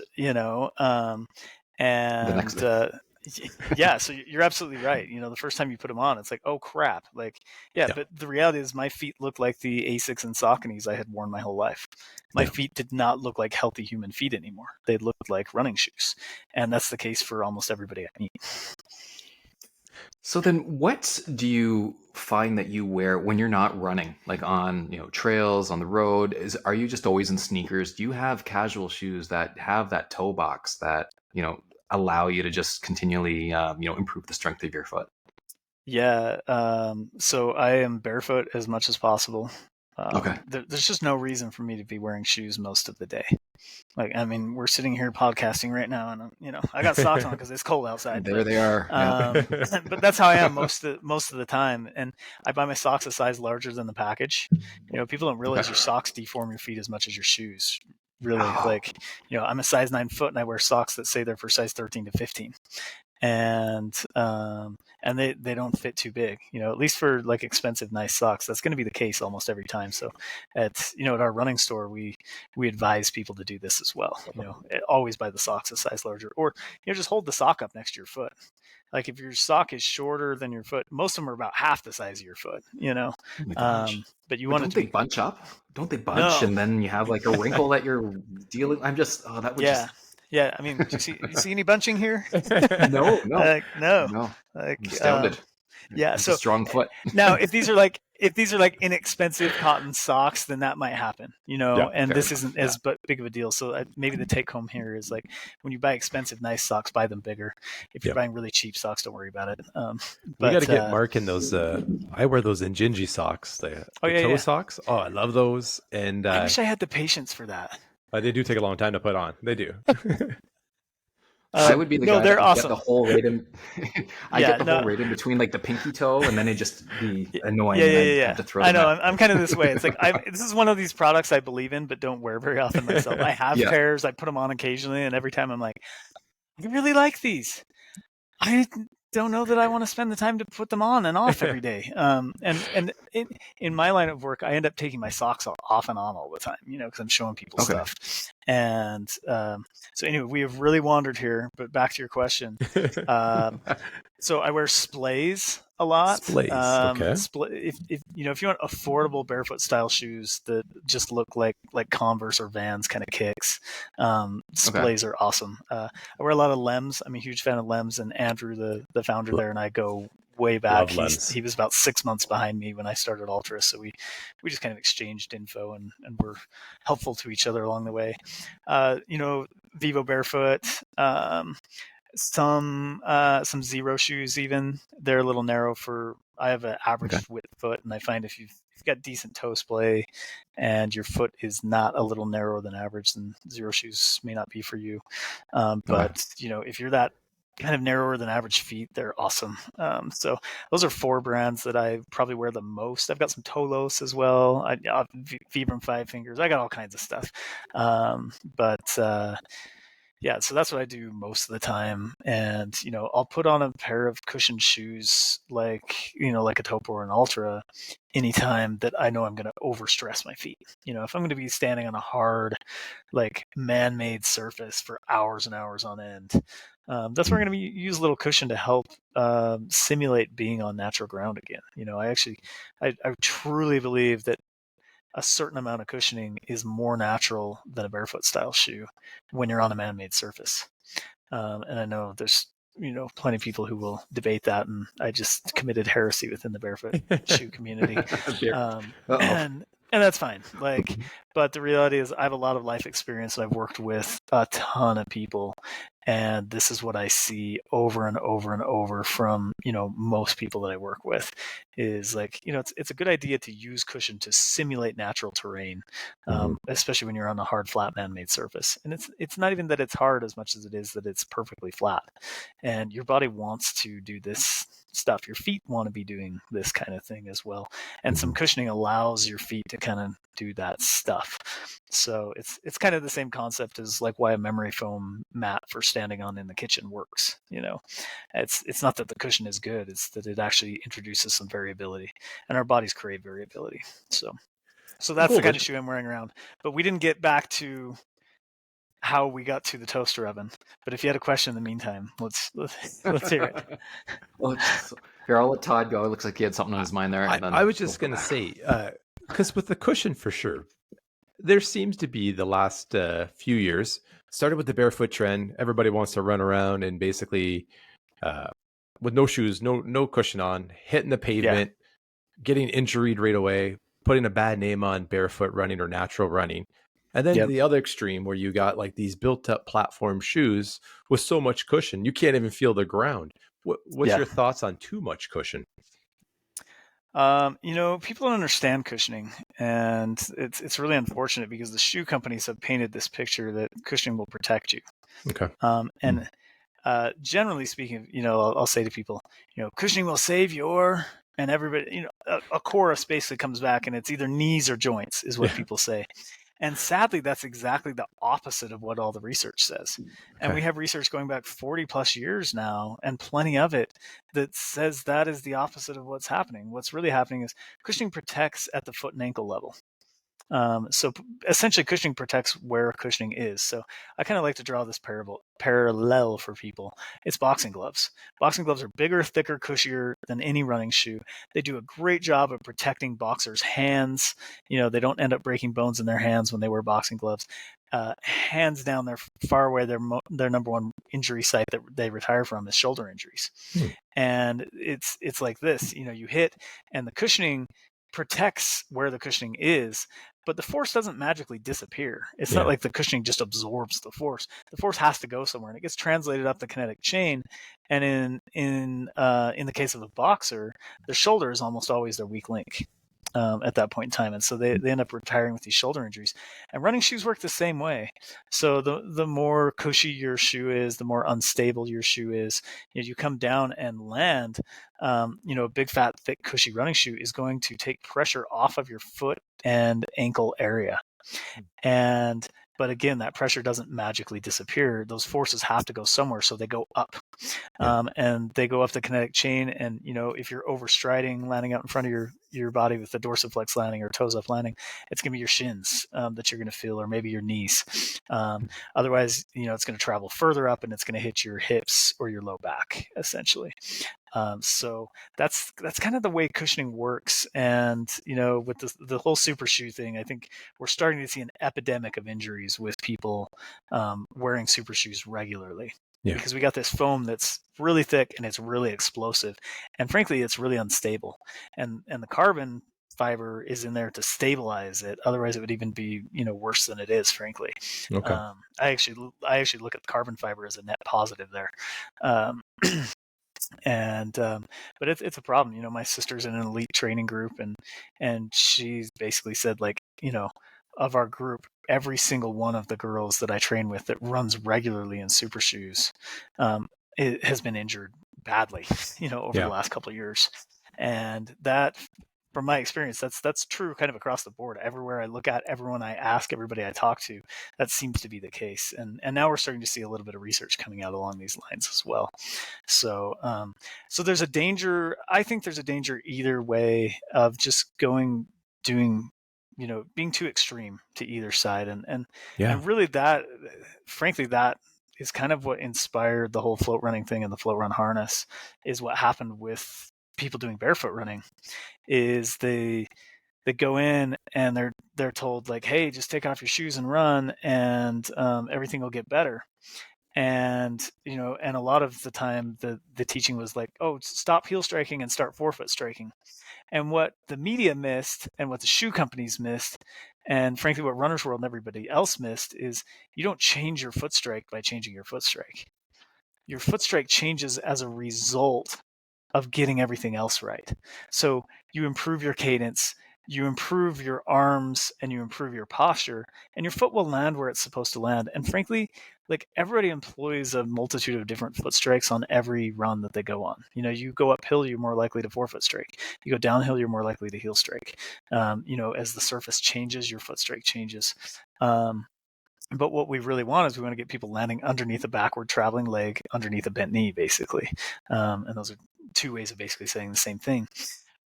yeah, so you're absolutely right. The first time you put them on, it's like, oh crap. Like, but the reality is my feet look like the Asics and Sauconys I had worn my whole life. My feet did not look like healthy human feet anymore. They looked like running shoes. And that's the case for almost everybody I meet. So then what do you find that you wear when you're not running, like on, trails, on the road? Are you just always in sneakers? Do you have casual shoes that have that toe box that, allow you to just continually, improve the strength of your foot? Yeah. So I am barefoot as much as possible. Okay. There's just no reason for me to be wearing shoes most of the day. Like, we're sitting here podcasting right now, and I got socks on because it's cold outside. There they are. But that's how I am most of the time. And I buy my socks a size larger than the package. People don't realize your socks deform your feet as much as your shoes. Really, I'm a size 9 foot and I wear socks that say they're for size 13 to 15. and they don't fit too big, at least for like expensive nice socks. That's going to be the case almost every time. So at our running store, we advise people to do this as well. Always buy the socks a size larger, or just hold the sock up next to your foot. Like if your sock is shorter than your foot, most of them are about half the size of your foot, Oh my gosh. But you want don't it to they bunch up? Don't they bunch No. and then you have like a wrinkle that you're dealing? I'm just that would just Yeah. I mean, do you see any bunching here? no. No. I'm astounded. Yeah, it's so a strong foot. Now, if these are like inexpensive cotton socks, then that might happen, and this isn't as big of a deal. So maybe the take home here is like when you buy expensive, nice socks, buy them bigger. If you're buying really cheap socks, don't worry about it. We got to get Mark in those. I wear those Injinji socks, the toe socks. Oh, I love those. And I wish I had the patience for that. They do take a long time to put on. They do. I would be the guy they're that awesome. Get the hole right in. Get the hole right in between like the pinky toe, and then it just be annoying. Yeah. To throw I know. I'm kind of this way. It's like this is one of these products I believe in, but don't wear very often myself. I have pairs. I put them on occasionally, and every time I'm like, I really like these. I don't know that I want to spend the time to put them on and off every day. And in my line of work, I end up taking my socks off and on all the time, because I'm showing people stuff. And so anyway, we have really wandered here, but back to your question. So I wear splays a lot. Splays, okay. If you want affordable barefoot style shoes that just look like Converse or Vans kind of kicks, splays are awesome. I wear a lot of Lems. I'm a huge fan of Lems, and Andrew, the founder there, and I go way back. He was about 6 months behind me when I started Altras, so we just kind of exchanged info and were helpful to each other along the way. Vivo Barefoot, some Zero shoes, even they're a little narrow for. I have an average width foot, and I find if you've got decent toe splay and your foot is not a little narrower than average, then Zero shoes may not be for you. But if you're that kind of narrower than average feet, they're awesome. So those are 4 brands that I probably wear the most. I've got some Tolos as well. Vibram 5 Fingers. I got all kinds of stuff. Yeah, so that's what I do most of the time. And, I'll put on a pair of cushioned shoes like a Topo or an Altra anytime that I know I'm going to overstress my feet. If I'm going to be standing on a hard, like man-made surface for hours and hours on end, that's where I'm going to use a little cushion to help simulate being on natural ground again. I truly believe that a certain amount of cushioning is more natural than a barefoot style shoe when you're on a man-made surface. And I know there's, plenty of people who will debate that, and I just committed heresy within the barefoot shoe community. And that's fine. But the reality is I have a lot of life experience, and I've worked with a ton of people. And this is what I see over and over and over from, most people that I work with is it's a good idea to use cushion to simulate natural terrain, especially when you're on a hard, flat, man-made surface. And it's not even that it's hard as much as it is that it's perfectly flat. And your body wants to do this stuff. Your feet want to be doing this kind of thing as well. And some cushioning allows your feet to kind of do that stuff. So it's kind of the same concept as like why a memory foam mat for standing on in the kitchen works. It's not that the cushion is good, it's that it actually introduces some variability, and our bodies crave variability. So that's the kind of shoe I'm wearing around. But we didn't get back to how we got to the toaster oven. But if you had a question in the meantime, let's hear it. Well, here, I'll let Todd go. It looks like he had something on his mind there. I was just going to say, because with the cushion for sure, there seems to be the last few years, started with the barefoot trend. Everybody wants to run around and basically with no shoes, no cushion on, hitting the pavement, getting injured right away, putting a bad name on barefoot running or natural running. And then the other extreme where you got like these built up platform shoes with so much cushion, you can't even feel the ground. What's your thoughts on too much cushion? People don't understand cushioning, and it's really unfortunate because the shoe companies have painted this picture that cushioning will protect you. Okay. And generally speaking, I'll say to people, cushioning will save your, and everybody, a chorus basically comes back, and it's either knees or joints is what people say. And sadly, that's exactly the opposite of what all the research says. And we have research going back 40 plus years now, and plenty of it, that says that is the opposite of what's happening. What's really happening is cushioning protects at the foot and ankle level. So essentially, cushioning protects where cushioning is. So I kind of like to draw this parallel for people. It's boxing gloves. Boxing gloves are bigger, thicker, cushier than any running shoe. They do a great job of protecting boxers' hands. They don't end up breaking bones in their hands when they wear boxing gloves. Hands down, they're far away their number one injury site that they retire from is shoulder injuries. And it's like this. You hit, and the cushioning protects where the cushioning is, but the force doesn't magically disappear. It's not like the cushioning just absorbs the force. The force has to go somewhere, and it gets translated up the kinetic chain. And in the case of a boxer, the shoulder is almost always their weak link at that point in time, and so they end up retiring with these shoulder injuries. And running shoes work the same way. So the more cushy your shoe is, the more unstable your shoe is. You come down and land. A big, fat, thick, cushy running shoe is going to take pressure off of your foot and ankle area. But again, that pressure doesn't magically disappear. Those forces have to go somewhere, so they go up. And they go up the kinetic chain. And, if you're overstriding, landing out in front of your body with the dorsiflex landing or toes up landing, it's going to be your shins that you're going to feel, or maybe your knees. Otherwise, it's going to travel further up, and it's going to hit your hips or your low back, essentially. So that's kind of the way cushioning works. And, with the whole super shoe thing, I think we're starting to see an epidemic of injuries with people wearing super shoes regularly. Because we got this foam that's really thick and it's really explosive. And frankly, it's really unstable. And the carbon fiber is in there to stabilize it. Otherwise, it would even be, worse than it is, frankly. I actually look at carbon fiber as a net positive there. But it's a problem. My sister's in an elite training group, and she's basically said, like, of our group, every single one of the girls that I train with that runs regularly in super shoes, it has been injured badly, over the last couple of years. And that, from my experience, that's true kind of across the board. Everywhere I look at, everyone I ask, everybody I talk to, that seems to be the case. And now we're starting to see a little bit of research coming out along these lines as well. So there's a danger. I think there's a danger either way of just being too extreme to either side. And really that is kind of what inspired the whole float running thing and the FloatRun harness. Is what happened with people doing barefoot running. Is they go in and they're told, like, hey, just take off your shoes and run, and everything will get better. And and a lot of the time the teaching was like, oh, stop heel striking and start forefoot striking. And what the media missed, and what the shoe companies missed, and frankly what Runner's World and everybody else missed, is you don't change your foot strike by changing your foot strike. Your foot strike changes as a result of getting everything else right. So you improve your cadence, you improve your arms, and you improve your posture, and your foot will land where it's supposed to land. And frankly, like, everybody employs a multitude of different foot strikes on every run that they go on. You go uphill, you're more likely to forefoot strike. You go downhill, you're more likely to heel strike. As the surface changes, your foot strike changes. But what we really want is we want to get people landing underneath a backward traveling leg, underneath a bent knee, basically. And those are two ways of basically saying the same thing.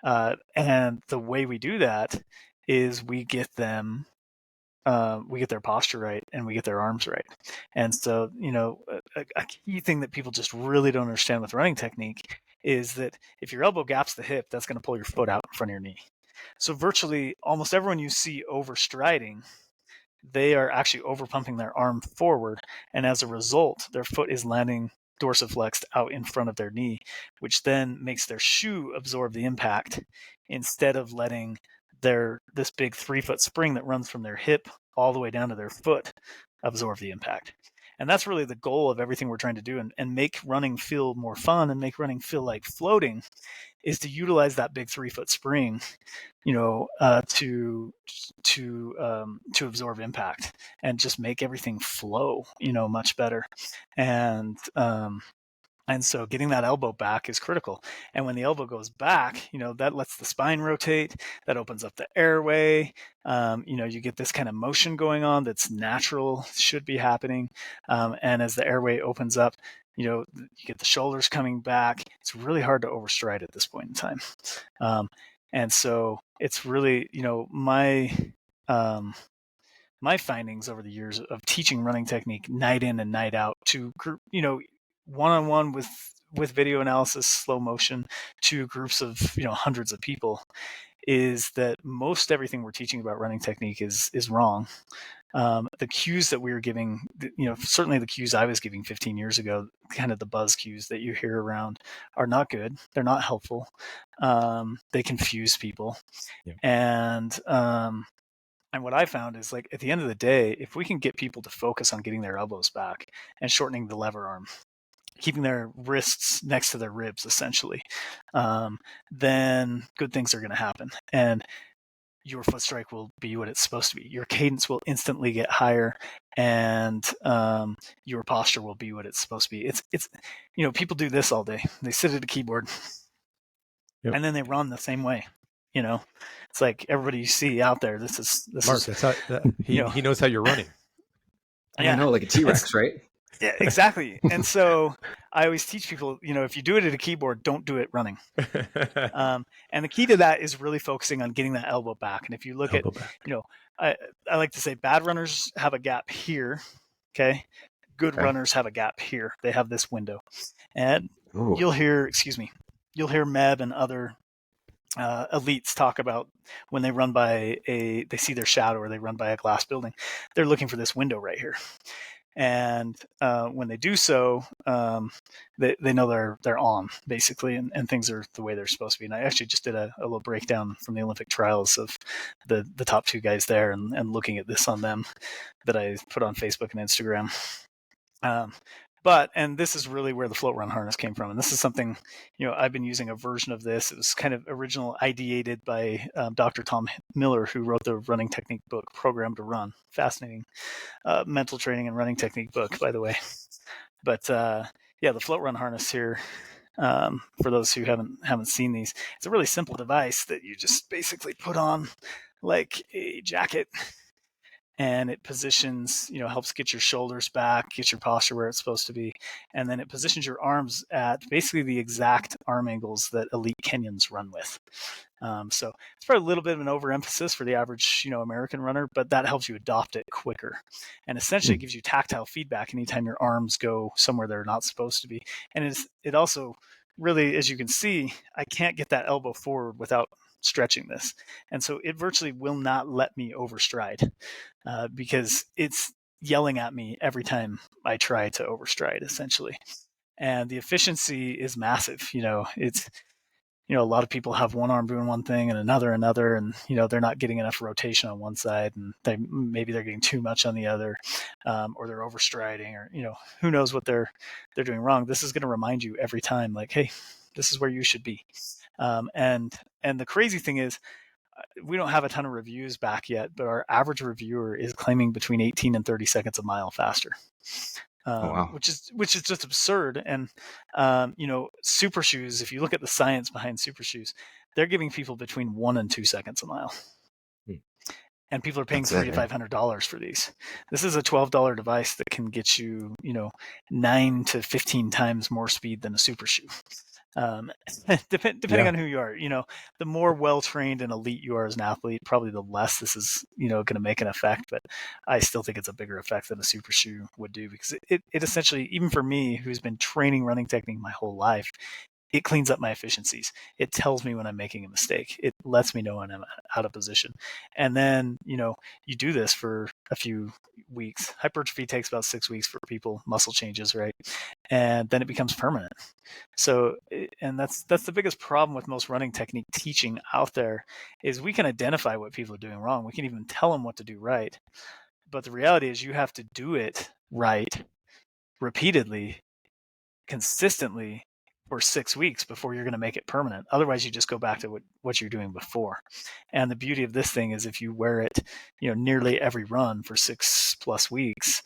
And the way we do that is we get them, we get their posture right, and we get their arms right. And so, a key thing that people just really don't understand with running technique is that if your elbow gaps the hip, that's going to pull your foot out in front of your knee. So virtually almost everyone you see overstriding, they are actually overpumping their arm forward, and as a result, their foot is landing dorsiflexed out in front of their knee, which then makes their shoe absorb the impact instead of letting this big 3-foot spring that runs from their hip all the way down to their foot absorb the impact. And that's really the goal of everything we're trying to do, and make running feel more fun and make running feel like floating, is to utilize that big 3-foot spring, to absorb impact and just make everything flow, much better. And And so getting that elbow back is critical. And when the elbow goes back, that lets the spine rotate, that opens up the airway. You get this kind of motion going on that's natural, should be happening. And as the airway opens up, you get the shoulders coming back. It's really hard to overstride at this point in time. And so it's really, my findings over the years of teaching running technique night in and night out to group, one-on-one with video analysis, slow motion, to groups of hundreds of people, is that most everything we're teaching about running technique is wrong. The cues that we were giving, certainly the cues I was giving 15 years ago, kind of the buzz cues that you hear around, are not good. They're not helpful. They confuse people. Yeah. And what I found is, like, at the end of the day, if we can get people to focus on getting their elbows back and shortening the lever arm, keeping their wrists next to their ribs, essentially, then good things are going to happen. And your foot strike will be what it's supposed to be. Your cadence will instantly get higher, and your posture will be what it's supposed to be. It's people do this all day. They sit at a keyboard, and then they run the same way. It's like everybody you see out there. This Mark, is that's how he knows how you're running. I know, like a T-Rex, right? Yeah, exactly. And so I always teach people, if you do it at a keyboard, don't do it running. And the key to that is really focusing on getting that elbow back. And if you look I like to say bad runners have a gap here. Okay. Good runners have a gap here. They have this window. And you'll hear Meb and other elites talk about when they run by they see their shadow or they run by a glass building, they're looking for this window right here. And when they do so, they know they're on, basically, and things are the way they're supposed to be. And I actually just did a little breakdown from the Olympic trials of the top two guys there, and looking at this on them, that I put on Facebook and Instagram. And this is really where the FloatRun harness came from. And this is something, I've been using a version of this. It was kind of original ideated by Dr. Tom Miller, who wrote the running technique book, Program to Run. Fascinating mental training and running technique book, by the way. But the FloatRun harness here, for those who haven't seen these, it's a really simple device that you just basically put on like a jacket. And it positions, helps get your shoulders back, get your posture where it's supposed to be. And then it positions your arms at basically the exact arm angles that elite Kenyans run with. So it's probably a little bit of an overemphasis for the average, American runner, but that helps you adopt it quicker. And essentially it gives you tactile feedback anytime your arms go somewhere they're not supposed to be. And it also really, as you can see, I can't get that elbow forward without stretching this. And so it virtually will not let me overstride because it's yelling at me every time I try to overstride, essentially. And the efficiency is massive. It's, a lot of people have one arm doing one thing and another, and, they're not getting enough rotation on one side, and maybe they're getting too much on the other, or they're overstriding, or, who knows what they're doing wrong. This is going to remind you every time, like, hey, this is where you should be. And the crazy thing is, we don't have a ton of reviews back yet, but our average reviewer is claiming between 18 and 30 seconds a mile faster, which is just absurd. And, super shoes, if you look at the science behind super shoes, they're giving people between 1 and 2 seconds a mile. And people are paying $300 to $500 for these. This is a $12 device that can get you, 9 to 15 times more speed than a super shoe. Depending on who you are, the more well-trained and elite you are as an athlete, probably the less this is, going to make an effect. But I still think it's a bigger effect than a super shoe would do, because it essentially, even for me, who's been training running technique my whole life, it cleans up my efficiencies. It tells me when I'm making a mistake. It lets me know when I'm out of position. And then, you do this for a few weeks. Hypertrophy takes about 6 weeks for people, muscle changes, right? And then it becomes permanent. So, and that's the biggest problem with most running technique teaching out there, is we can identify what people are doing wrong. We can even tell them what to do right. But the reality is you have to do it right, repeatedly, consistently, for 6 weeks before you're going to make it permanent. Otherwise, you just go back to what you're doing before. And the beauty of this thing is, if you wear it, nearly every run for 6+ weeks,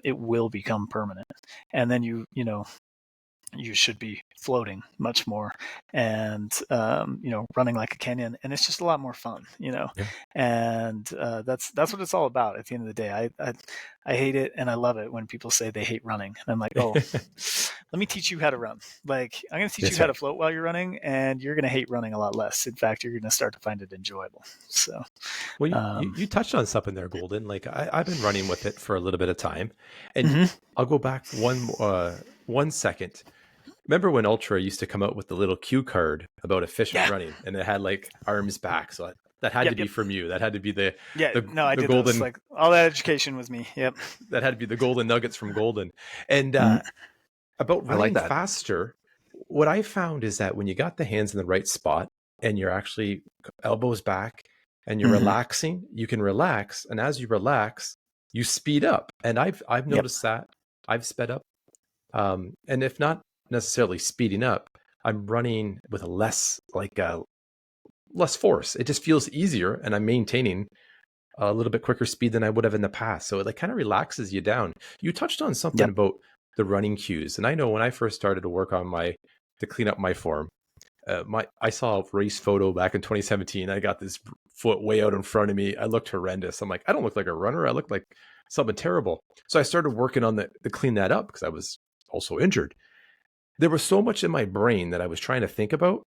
it will become permanent. And then you you should be floating much more and, running like a canyon. And it's just a lot more fun, Yeah. and that's what it's all about at the end of the day. I hate it and I love it when people say they hate running. And I'm like, oh, let me teach you how to run. Like, I'm going to teach you how to float while you're running, and you're going to hate running a lot less. In fact, you're going to start to find it enjoyable. So, well, you touched on something there, Golden. Like I've been running with it for a little bit of time, and I'll go back one second. Remember when Altra used to come out with the little cue card about efficient running, and it had like arms back, so that had to be from you. That had to be the I did golden. Like all that education was me. Yep. That had to be the golden nuggets from Golden. And about running faster, what I found is that when you got the hands in the right spot and you're actually elbows back and you're relaxing, you can relax, and as you relax, you speed up. And I've noticed that I've sped up, and if not necessarily speeding up, I'm running with a less force. It just feels easier, and I'm maintaining a little bit quicker speed than I would have in the past. So it like kind of relaxes you down. You touched on something about the running cues, and I know when I first started to work on to clean up my form, I saw a race photo back in 2017. I got this foot way out in front of me. I looked horrendous. I'm like, I don't look like a runner. I look like something terrible. So I started working on to clean that up because I was also injured. There was so much in my brain that I was trying to think about.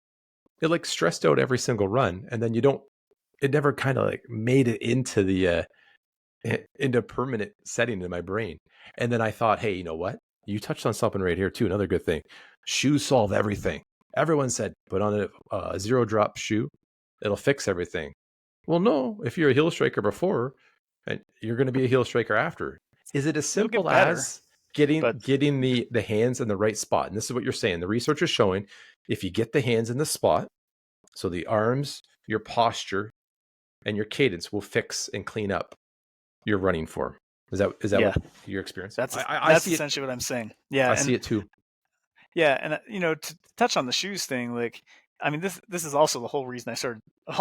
It like stressed out every single run, and then it never kind of like made it into into permanent setting in my brain. And then I thought, hey, you know what? You touched on something right here too. Another good thing. Shoes solve everything. Everyone said, put on a zero drop shoe. It'll fix everything. Well, no, if you're a heel striker before, and you're going to be a heel striker after. Is it as simple as getting the hands in the right spot? And this is what you're saying. The research is showing if you get the hands in the spot, so the arms, your posture, and your cadence will fix and clean up your running form. Is that what your experience? That's essentially what I'm saying. Yeah, I see it too. Yeah, and to touch on the shoes thing, like, I mean, this is also the whole reason I started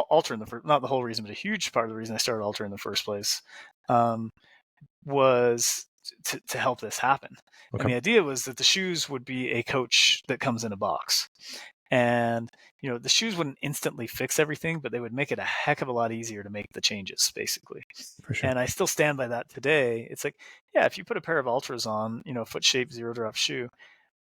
Altra not the whole reason, but a huge part of the reason I started Altra in the first place, was to help this happen. Okay. And the idea was that the shoes would be a coach that comes in a box. And, the shoes wouldn't instantly fix everything, but they would make it a heck of a lot easier to make the changes, basically. For sure. And I still stand by that today. It's like, if you put a pair of Altras on, foot-shaped zero-drop shoe,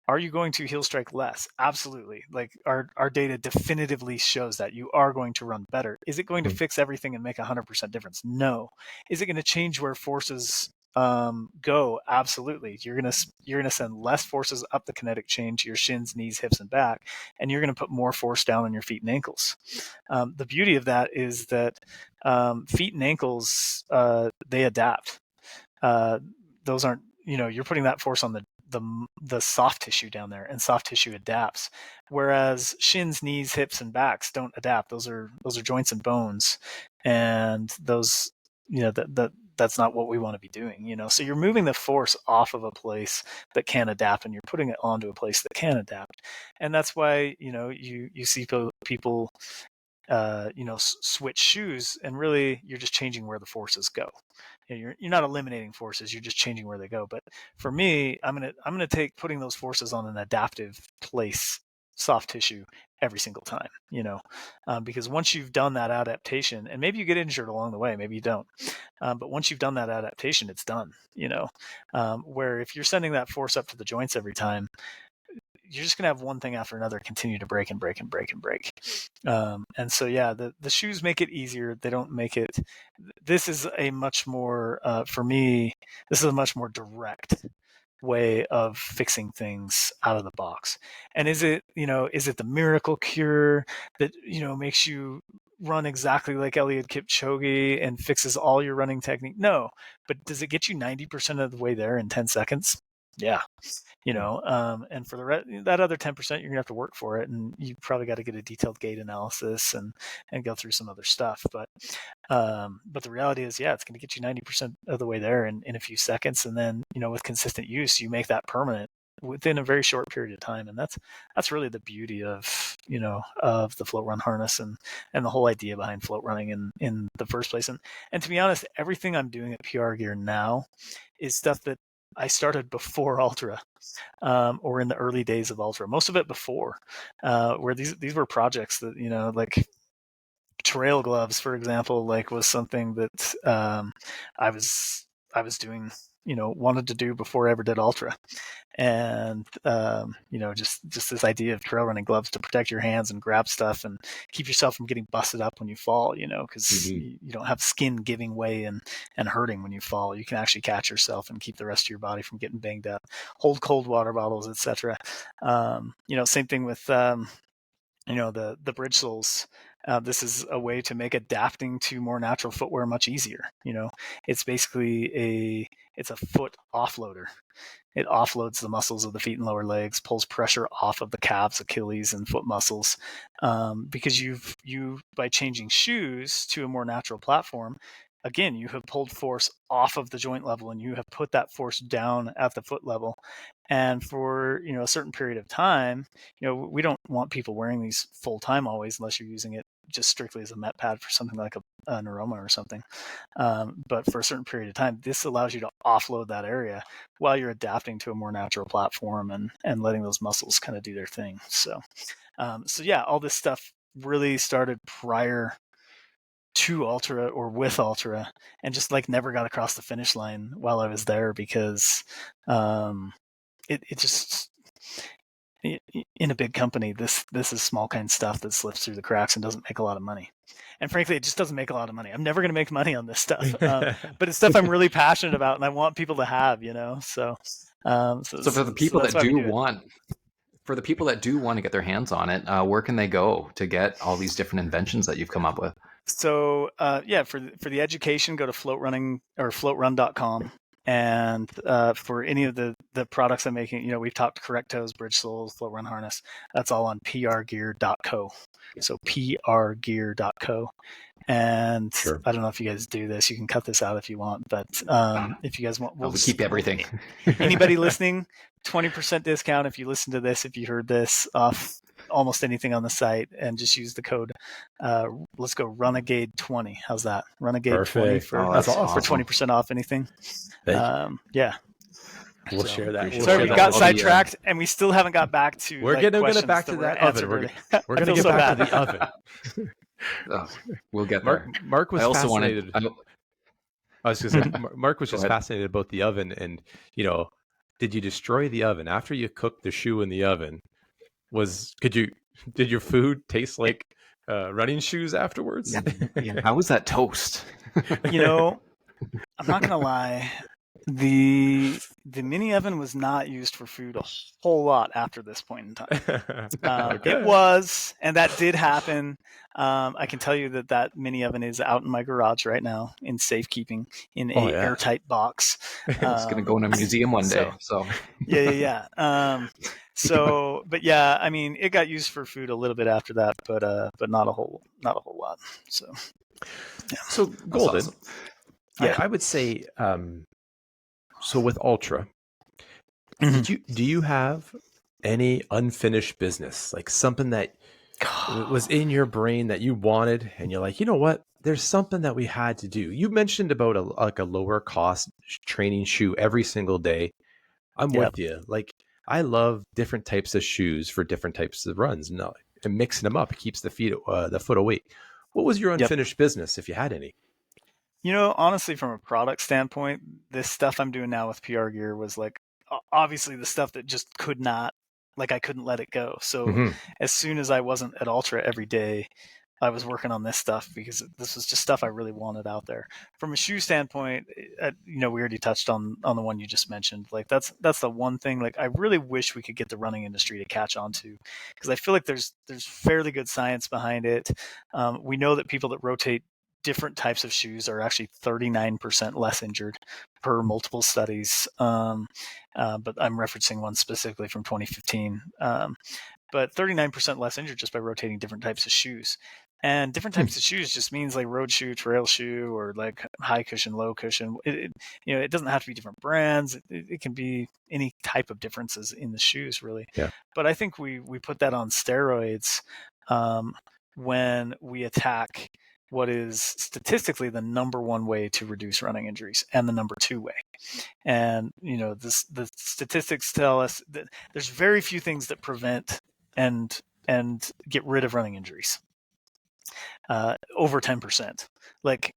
are you going to heel strike less? Absolutely. Like our data definitively shows that you are going to run better. Is it going to fix everything and make 100% difference? No. Is it going to change where forces go? Absolutely. You're gonna send less forces up the kinetic chain to your shins, knees, hips, and back, and you're gonna put more force down on your feet and ankles. The beauty of that is that feet and ankles they adapt. Those aren't, you're putting that force on the soft tissue down there, and soft tissue adapts, whereas shins, knees, hips, and backs don't adapt. Those are joints and bones, and those, that's not what we want to be doing, So you're moving the force off of a place that can adapt, and you're putting it onto a place that can adapt. And that's why, you see people switch shoes, and really you're just changing where the forces go. You're not eliminating forces, you're just changing where they go. But for me, I'm gonna take putting those forces on an adaptive place, soft tissue, every single time, because once you've done that adaptation, and maybe you get injured along the way, maybe you don't, but once you've done that adaptation, it's done. Where if you're sending that force up to the joints every time, you're just going to have one thing after another continue to break and break and break and break. And so, the shoes make it easier. They don't make it. This is a much more, for me, this is a much more direct way of fixing things out of the box. And is it the miracle cure that, makes you run exactly like Eliud Kipchoge and fixes all your running technique? No. But does it get you 90% of the way there in 10 seconds? Yeah. And for that other 10%, you're gonna have to work for it, and you probably got to get a detailed gait analysis and go through some other stuff. But the reality is, it's going to get you 90% of the way there in a few seconds, and then with consistent use, you make that permanent within a very short period of time. And that's really the beauty of of the FloatRun harness and the whole idea behind float running in the first place. And to be honest, everything I'm doing at PR Gear now is stuff that I started before Altra, or in the early days of Altra. Most of it before, where these were projects that, you know, like trail gloves, for example, like was something that I was doing, you know, wanted to do before I ever did Altra. And you know, just this idea of trail running gloves to protect your hands and grab stuff and keep yourself from getting busted up when you fall, you know, because you don't have skin giving way and hurting when you fall. You can actually catch yourself and keep the rest of your body from getting banged up. Hold cold water bottles, etc. You know, same thing with you know, the bridge soles. This is a way to make adapting to more natural footwear much easier. You know, it's basically it's a foot offloader. It offloads the muscles of the feet and lower legs, pulls pressure off of the calves, Achilles, and foot muscles, because you by changing shoes to a more natural platform, again, you have pulled force off of the joint level and you have put that force down at the foot level. And for, you know, a certain period of time, you know, we don't want people wearing these full time always, unless you're using it just strictly as a met pad for something like a neuroma or something. But for a certain period of time, this allows you to offload that area while you're adapting to a more natural platform and letting those muscles kind of do their thing. So yeah, all this stuff really started prior to Altra or with Altra, and just like never got across the finish line while I was there, because it just, in a big company, this is small kind stuff that slips through the cracks and doesn't make a lot of money. And frankly, it just doesn't make a lot of money. I'm never going to make money on this stuff, but it's stuff I'm really passionate about and I want people to have, you know. So for the people that do want, for the people that do want to get their hands on it, where can they go to get all these different inventions that you've come up with? So yeah, for the education, go to FloatRunning or FloatRun.com. And for any of the products I'm making, you know, we've talked Correct Toes, Bridge Soles, FloatRun Harness. That's all on prgear.co. So prgear.co. And sure. I don't know if you guys do this. You can cut this out if you want. But if you guys want, we'll keep everything. Anybody listening, 20% discount if you listen to this, if you heard this, off almost anything on the site, and just use the code. Let's go Runegade 20. How's that? Runegade 20 for 20% off anything. Yeah. We'll share that. Sorry, we got sidetracked, and we still haven't got back to. We're going to get back to that oven. We're going to get back to the oven. We'll get there. Mark was fascinated. I was going to say, Mark was just fascinated about the oven, and you know, did you destroy the oven after you cooked the shoe in the oven? Did your food taste like running shoes afterwards? Yeah. How was that toast? You know, I'm not gonna lie. The mini oven was not used for food a whole lot after this point in time. It was, and that did happen. I can tell you that mini oven is out in my garage right now in safekeeping in an airtight box. It's going to go in a museum one day. So yeah. But yeah, I mean, it got used for food a little bit after that, but not a whole lot. So, yeah. So Golden, awesome. Yeah, I would say. So with Altra, do you have any unfinished business, like something that was in your brain that you wanted, and you're like, you know what? There's something that we had to do. You mentioned about a lower cost training shoe every single day. I'm with you. Like, I love different types of shoes for different types of runs, and mixing them up, it keeps the foot awake. What was your unfinished business, if you had any? You know, honestly, from a product standpoint, this stuff I'm doing now with PR Gear was like, obviously the stuff that just could not, like, I couldn't let it go. So as soon as I wasn't at Altra every day, I was working on this stuff because this was just stuff I really wanted out there. From a shoe standpoint, you know, we already touched on the one you just mentioned. Like, that's the one thing, like, I really wish we could get the running industry to catch on to, because I feel like there's fairly good science behind it. We know that people that rotate different types of shoes are actually 39% less injured per multiple studies. But I'm referencing one specifically from 2015. But 39% less injured just by rotating different types of shoes. And different types of shoes just means like road shoe, trail shoe, or like high cushion, low cushion. You know, it doesn't have to be different brands. It can be any type of differences in the shoes, really. Yeah. But I think we put that on steroids when we attack what is statistically the number one way to reduce running injuries and the number two way. And, the statistics tell us that there's very few things that prevent and get rid of running injuries. Over 10%. Like,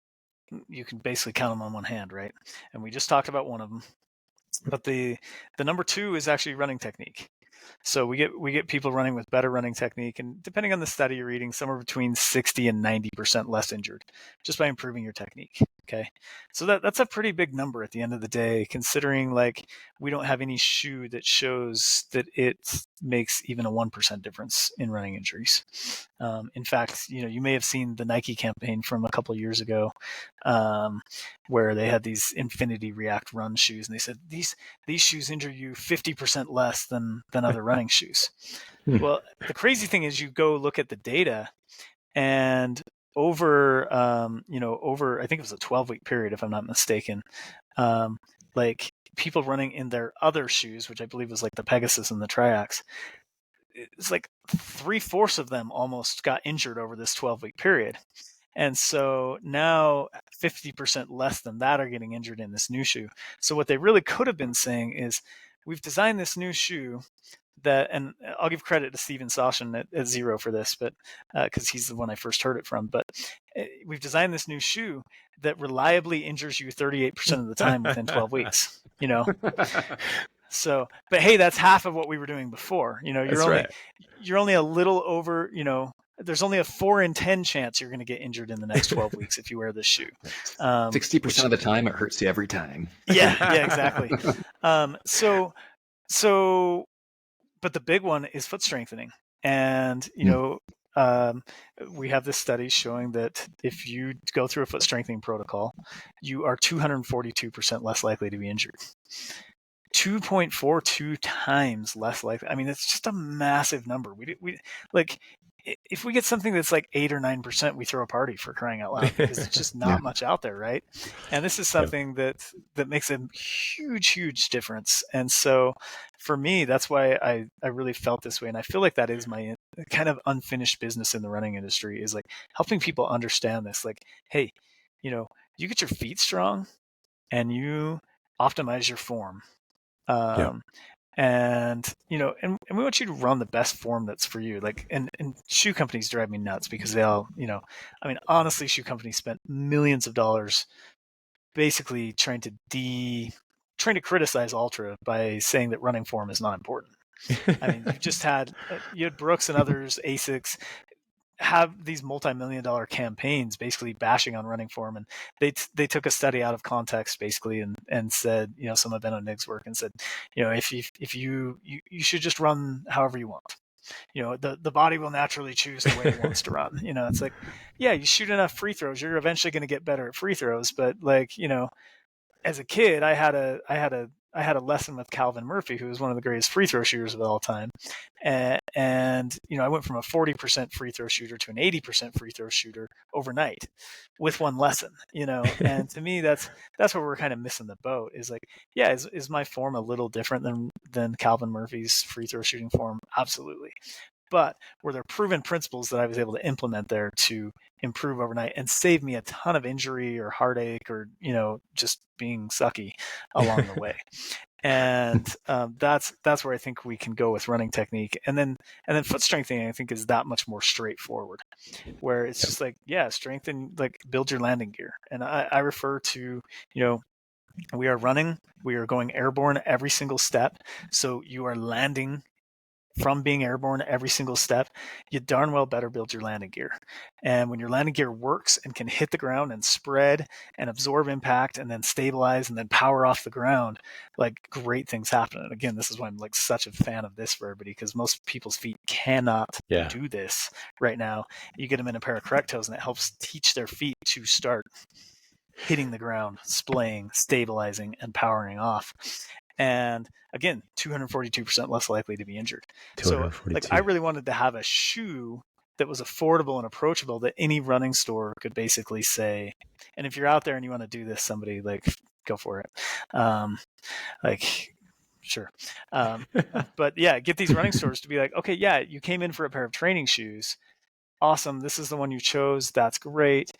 you can basically count them on one hand, right? And we just talked about one of them. But the number two is actually running technique. So we get people running with better running technique, and depending on the study you're reading, somewhere between 60 and 90% less injured just by improving your technique. Okay, so that's a pretty big number at the end of the day, considering like we don't have any shoe that shows that it makes even a 1% difference in running injuries. In fact, you may have seen the Nike campaign from a couple of years ago, where they had these Infinity React Run shoes, and they said these shoes injure you 50% less than other running shoes. Well, the crazy thing is, you go look at the data, and over I think it was a 12-week period, if I'm not mistaken, like people running in their other shoes, which I believe was like the Pegasus and the Triax, it's like 3/4 of them almost got injured over this 12-week period. And so now 50% less than that are getting injured in this new shoe. So what they really could have been saying is, we've designed this new shoe that, and I'll give credit to Steven Soshin at Zero for this, but because he's the one I first heard it from. But we've designed this new shoe that reliably injures you 38% of the time within 12 weeks. So, but hey, that's half of what we were doing before. You're only a little over. There's only a 4 in 10 chance you're going to get injured in the next 12 weeks if you wear this shoe. 60% of the time, it hurts you every time. Yeah, exactly. So, but the big one is foot strengthening. And, we have this study showing that if you go through a foot strengthening protocol, you are 242% less likely to be injured. 2.42 times less likely. I mean, it's just a massive number. We like, if we get something that's like 8 or 9%, we throw a party, for crying out loud, because it's just not much out there, right? And this is something that makes a huge difference. And so for me, that's why I really felt this way. And I feel like that is my kind of unfinished business in the running industry, is like helping people understand this. Like, hey, you get your feet strong and you optimize your form. And we want you to run the best form that's for you. Like, and shoe companies drive me nuts, because they all, honestly, shoe companies spent millions of dollars basically trying to criticize Altra by saying that running form is not important. I mean, you had Brooks and others, ASICs, have these multi-million-dollar campaigns basically bashing on running form, and they took a study out of context basically and said, some of Benno Nigg's work, and said, if you should just run however you want. The body will naturally choose the way it wants to run. It's like, yeah, you shoot enough free throws, you're eventually going to get better at free throws. But like, as a kid, I had a lesson with Calvin Murphy, who was one of the greatest free throw shooters of all time. And I went from a 40% free throw shooter to an 80% free throw shooter overnight with one lesson, and to me, that's where we're kind of missing the boat, is like, yeah, is my form a little different than Calvin Murphy's free throw shooting form? Absolutely. But were there proven principles that I was able to implement there to improve overnight and save me a ton of injury or heartache or, just being sucky along the way? And that's where I think we can go with running technique. And then foot strengthening, I think, is that much more straightforward, where it's just like, yeah, strengthen, like, build your landing gear. And I refer to, we are running, we are going airborne every single step. So you are landing from being airborne every single step. You darn well better build your landing gear. And when your landing gear works and can hit the ground and spread and absorb impact and then stabilize and then power off the ground, like, great things happen. And again, this is why I'm like such a fan of this for everybody, because most people's feet cannot do this right now. You get them in a pair of correct toes, and it helps teach their feet to start hitting the ground, splaying, stabilizing, and powering off. And again, 242% less likely to be injured. So, like, I really wanted to have a shoe that was affordable and approachable, that any running store could basically say, and if you're out there and you want to do this, somebody, like, go for it. Sure. But yeah, get these running stores to be like, okay, yeah, you came in for a pair of training shoes. awesome. This is the one you chose. That's great.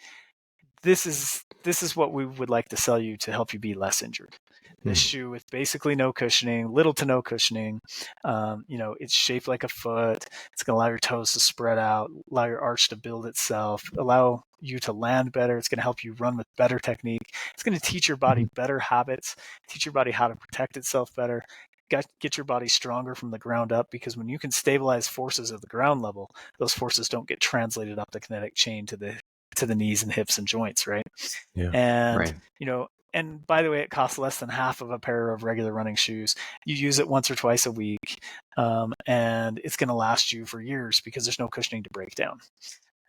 This is what we would like to sell you to help you be less injured. This shoe with basically no cushioning, little to no cushioning. It's shaped like a foot. It's going to allow your toes to spread out, allow your arch to build itself, allow you to land better. It's going to help you run with better technique. It's going to teach your body better habits, teach your body how to protect itself better, get your body stronger from the ground up, because when you can stabilize forces at the ground level, those forces don't get translated up the kinetic chain to the knees and hips and joints, right? Yeah. And, Right. And by the way, it costs less than half of a pair of regular running shoes. You use it once or twice a week, and it's going to last you for years because there's no cushioning to break down.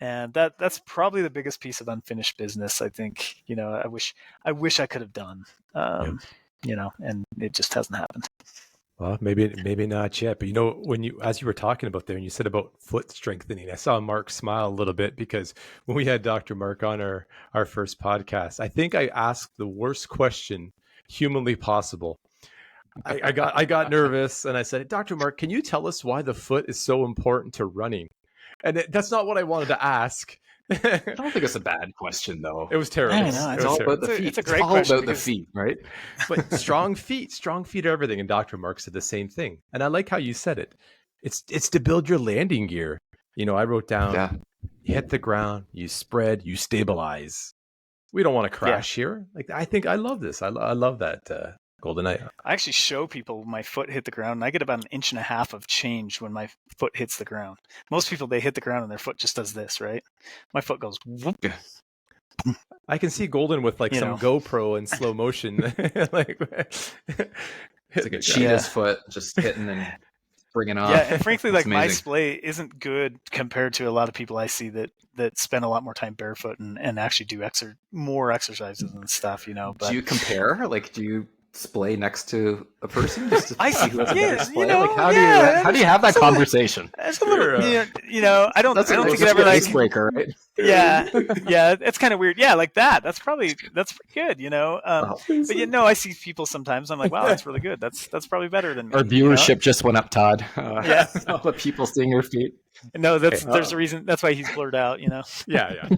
And that's probably the biggest piece of unfinished business, I think. I wish I could have done. And it just hasn't happened. Well, maybe not yet. But as you were talking about there, and you said about foot strengthening, I saw Mark smile a little bit, because when we had Dr. Mark on our first podcast, I think I asked the worst question humanly possible. I got nervous, and I said, Dr. Mark, can you tell us why the foot is so important to running? And that's not what I wanted to ask. I don't think it's a bad question, though. It was terrible. I know, It's all about the feet. It's a great all question about the feet, right? But strong feet are everything. And Dr. Mark said the same thing. And I like how you said it. It's to build your landing gear. I wrote down, you hit the ground, you spread, you stabilize. We don't want to crash here. Like, I think I love this. I love that, Golden. I actually show people my foot hit the ground, and I get about 1.5 inches of change when my foot hits the ground. Most people, they hit the ground and their foot just does this, right? My foot goes whoop. I can see Golden with some GoPro in slow motion. It's like a cheetah's foot just hitting and bringing off. Yeah, and frankly, my splay isn't good compared to a lot of people I see that spend a lot more time barefoot and actually do more exercises and stuff. But do you compare? Do you splay next to a person just to see who has a better splay? How do you have that conversation? It's a little, I don't think it's ever icebreaker, right? Yeah, it's kind of weird. Yeah, like that. That's pretty good, But I see people sometimes. I'm like, wow, that's really good. That's probably better than me. Our viewership just went up, Todd. All the people seeing your feet. No, there's a reason. That's why he's blurred out. Yeah.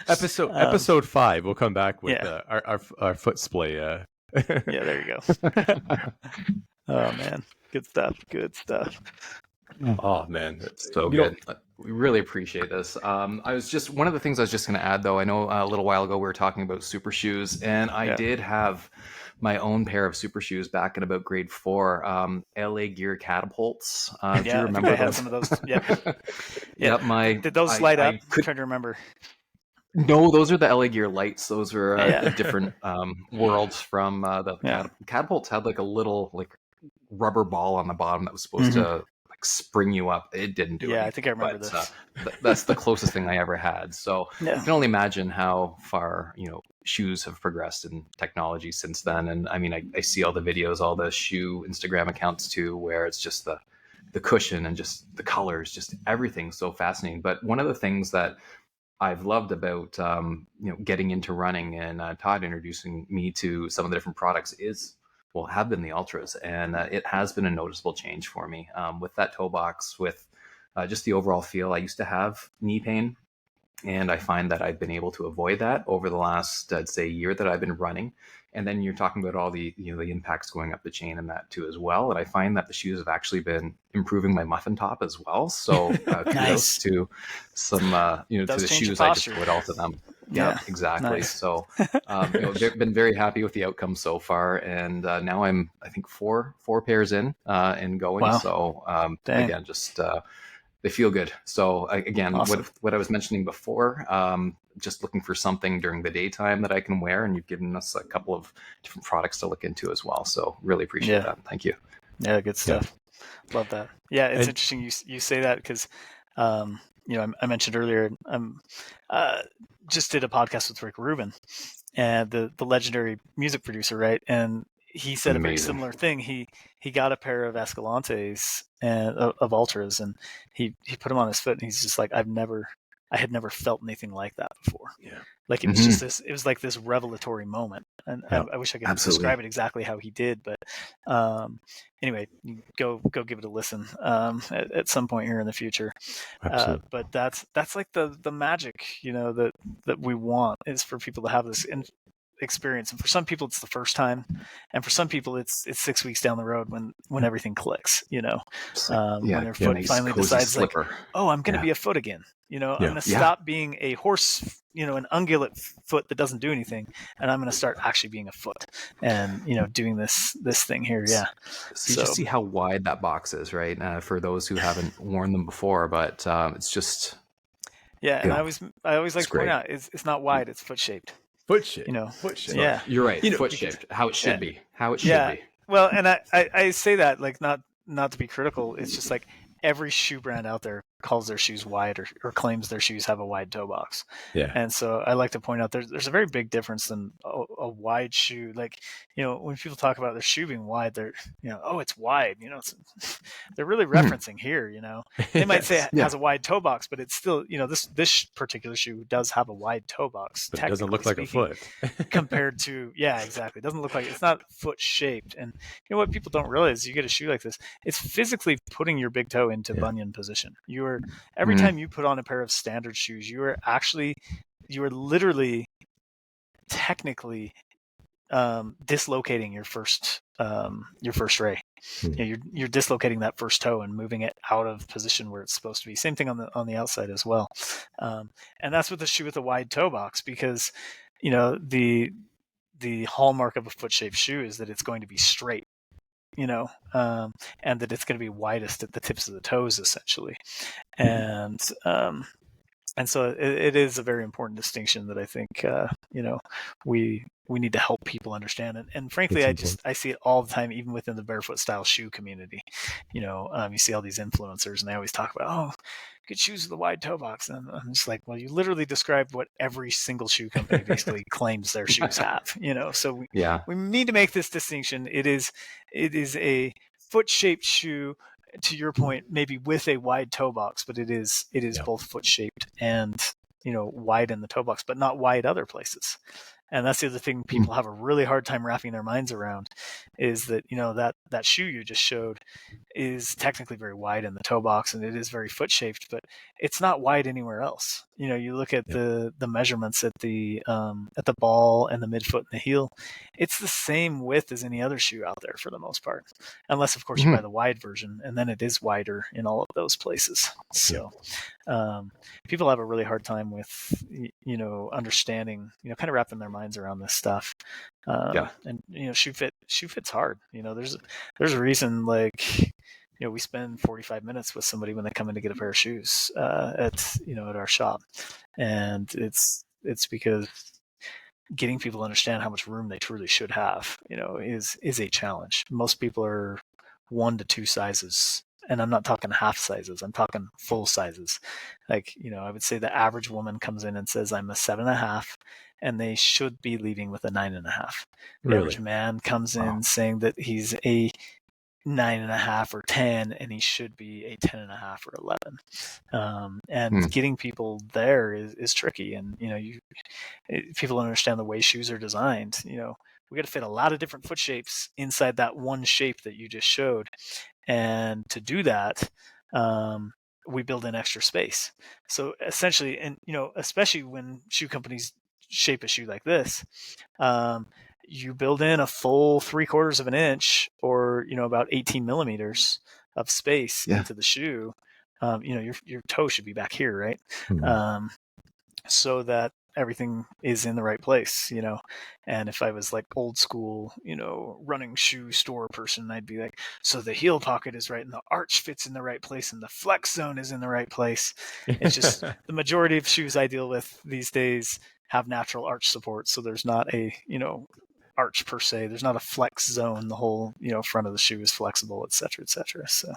Episode 5. We'll come back with our foot splay. Yeah, there you go. Oh man, good stuff. Oh man, that's so good. We really appreciate this. One of the things I was just going to add, though. I know a little while ago we were talking about super shoes, and I did have my own pair of super shoes back in about grade 4. LA Gear catapults. Do you remember? I had some of those. Yep. Yep. Did those light up? I'm trying to remember. No, those are the LA Gear lights. Those were a different worlds from the catapults. Had a little rubber ball on the bottom that was supposed to spring you up. It didn't do anything. I think I remember this. That's the closest thing I ever had. So I can only imagine how far shoes have progressed in technology since then. And I mean, I see all the videos, all the shoe Instagram accounts too, where it's just the cushion and just the colors, just everything so fascinating. But one of the things that I've loved about getting into running, and Todd introducing me to some of the different products have been the Altras, and it has been a noticeable change for me with that toe box, with just the overall feel. I used to have knee pain, and I find that I've been able to avoid that over the last, I'd say, year that I've been running. And then you're talking about all the the impacts going up the chain and that too as well. And I find that the shoes have actually been improving my muffin top as well. So kudos to some to the shoes. I just put all to them. Yeah, exactly. Nice. So they've been very happy with the outcome so far, and now I'm I think four pairs in and going. Wow. So again, just they feel good. So again, awesome. what I was mentioning before, just looking for something during the daytime that I can wear, and you've given us a couple of different products to look into as well. So really appreciate that. Thank you. Yeah, good stuff. Yeah. Love that. Yeah, it's interesting you say that because I mentioned earlier just did a podcast with Rick Rubin, and the legendary music producer, right? And he said a very similar thing. He got a pair of Escalantes and of Altras, and he put them on his foot, and he's just like, I've never I had never felt anything like that before. Yeah. Like it was just this, it was like this revelatory moment. And I wish I could describe it exactly how he did, but anyway, go give it a listen at some point here in the future. But that's like the magic, that we want, is for people to have this experience. And for some people it's the first time, and for some people it's 6 weeks down the road when everything clicks, when their foot finally decides slipper. Like, oh, I'm going to be a foot again. I'm going to stop being a horse, an ungulate foot that doesn't do anything, and I'm going to start actually being a foot and, doing this thing here. Yeah. So you just see how wide that box is, right? For those who haven't worn them before, but it's just. Yeah. And I always like to point out, it's not wide, it's foot shaped. Foot shaped. Foot shaped. Yeah. You're right. Foot shaped. How it should be. How it should be. Well, and I say that like not to be critical. It's just like every shoe brand out there calls their shoes wide or claims their shoes have a wide toe box. Yeah. And so I like to point out there's a very big difference than a wide shoe. Like, when people talk about their shoe being wide, they're, oh, it's wide, they're really referencing here, they might say it has a wide toe box, but it's still, this particular shoe does have a wide toe box. But it doesn't look like a foot compared to, exactly. It doesn't look like, it's not foot shaped. And what people don't realize, you get a shoe like this, it's physically putting your big toe into bunion position. Every time you put on a pair of standard shoes, you are literally technically dislocating your first ray. You're dislocating that first toe and moving it out of position where it's supposed to be. Same thing on the outside as well. And that's with the shoe with a wide toe box, because the hallmark of a foot shaped shoe is that it's going to be straight. And that it's going to be widest at the tips of the toes, essentially. And so it is a very important distinction that I think, we need to help people understand. And frankly, I see it all the time, even within the barefoot style shoe community. You see all these influencers and they always talk about, oh, good shoes with a wide toe box. And I'm just like, well, you literally described what every single shoe company basically claims their shoes have, so we need to make this distinction. It is a foot shaped shoe, to your point, maybe with a wide toe box, but it is both foot shaped and, wide in the toe box, but not wide other places. And that's the other thing people have a really hard time wrapping their minds around, is that, that shoe you just showed is technically very wide in the toe box, and it is very foot shaped, but it's not wide anywhere else. You look at the measurements at the ball and the midfoot and the heel, it's the same width as any other shoe out there for the most part, unless of course you buy the wide version, and then it is wider in all of those places. So people have a really hard time with, understanding, kind of wrapping their minds around this stuff. And shoe fit's hard. There's a reason, like, we spend 45 minutes with somebody when they come in to get a pair of shoes at our shop, and it's because getting people to understand how much room they truly should have, is a challenge. Most people are 1 to 2 sizes. And I'm not talking half sizes, I'm talking full sizes. Like, I would say the average woman comes in and says, I'm a 7.5, and they should be leaving with a 9.5. The average man comes in saying that he's a 9.5 or 10, and he should be a 10.5 or 11. And getting people there is tricky. And, people understand the way shoes are designed. We got to fit a lot of different foot shapes inside that one shape that you just showed. And to do that, we build in extra space. So essentially, and especially when shoe companies shape a shoe like this, you build in a full 3/4 of an inch, or about 18 millimeters of space into the shoe. Your toe should be back here, right? So that everything is in the right place, and if I was like old school, running shoe store person, I'd be like, so the heel pocket is right, and the arch fits in the right place, and the flex zone is in the right place. It's just the majority of shoes I deal with these days have natural arch support, so there's not a arch per se, there's not a flex zone. The whole front of the shoe is flexible, etc., etc. So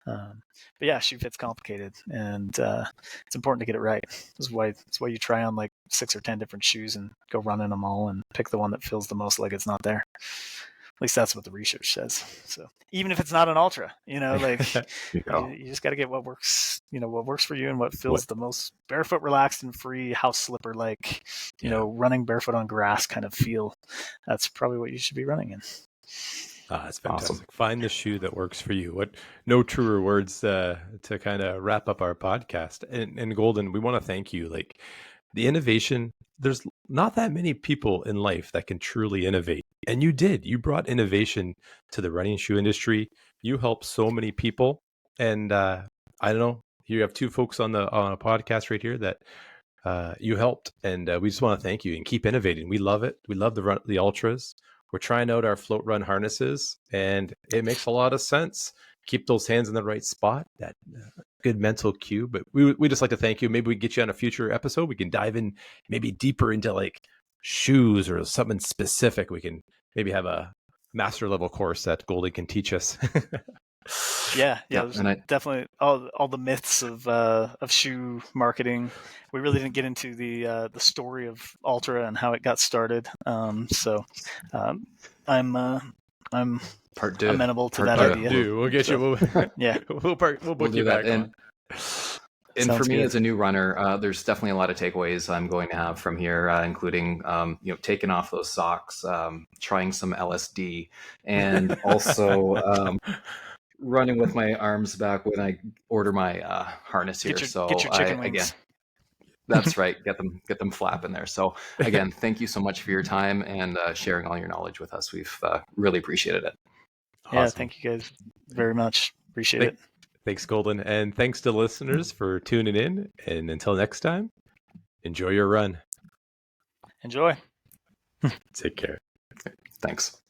but yeah, shoe fit's complicated, and it's important to get it right. That's why you try on like 6 or 10 different shoes and go run in them all and pick the one that feels the most like it's not there. least that's what the research says. So even if it's not an ultra, like you just got to get what works, what works for you and what feels the most barefoot, relaxed, and free, house slipper like, running barefoot on grass kind of feel. That's probably what you should be running in. That's fantastic. Awesome. Find the shoe that works for you. No truer words to kind of wrap up our podcast. And Golden, we want to thank you. Like the innovation, there's not that many people in life that can truly innovate. And you did. You brought innovation to the running shoe industry. You helped so many people. And I don't know, you have two folks on a podcast right here that you helped. And we just want to thank you and keep innovating. We love it. We love the Altras. We're trying out our FloatRun harnesses, and it makes a lot of sense. Keep those hands in the right spot. That good mental cue. But we just like to thank you. Maybe we get you on a future episode. We can dive in maybe deeper into like shoes or something specific. We can maybe have a master level course that Goldie can teach us. Yeah. And definitely all the myths of shoe marketing. We really didn't get into the story of Altra and how it got started. I'm amenable to that idea. We'll get you. Yeah, we'll book you back. And for me as a new runner, there's definitely a lot of takeaways I'm going to have from here, including taking off those socks, trying some LSD, and also running with my arms back when I order my harness here. Get your chicken wings. Again, that's right. Get them flapping there. So again, thank you so much for your time and sharing all your knowledge with us. We've really appreciated it. Awesome. Yeah, thank you guys very much. Appreciate it. Thanks, Golden. And thanks to listeners for tuning in. And until next time, enjoy your run. Enjoy. Take care. Thanks.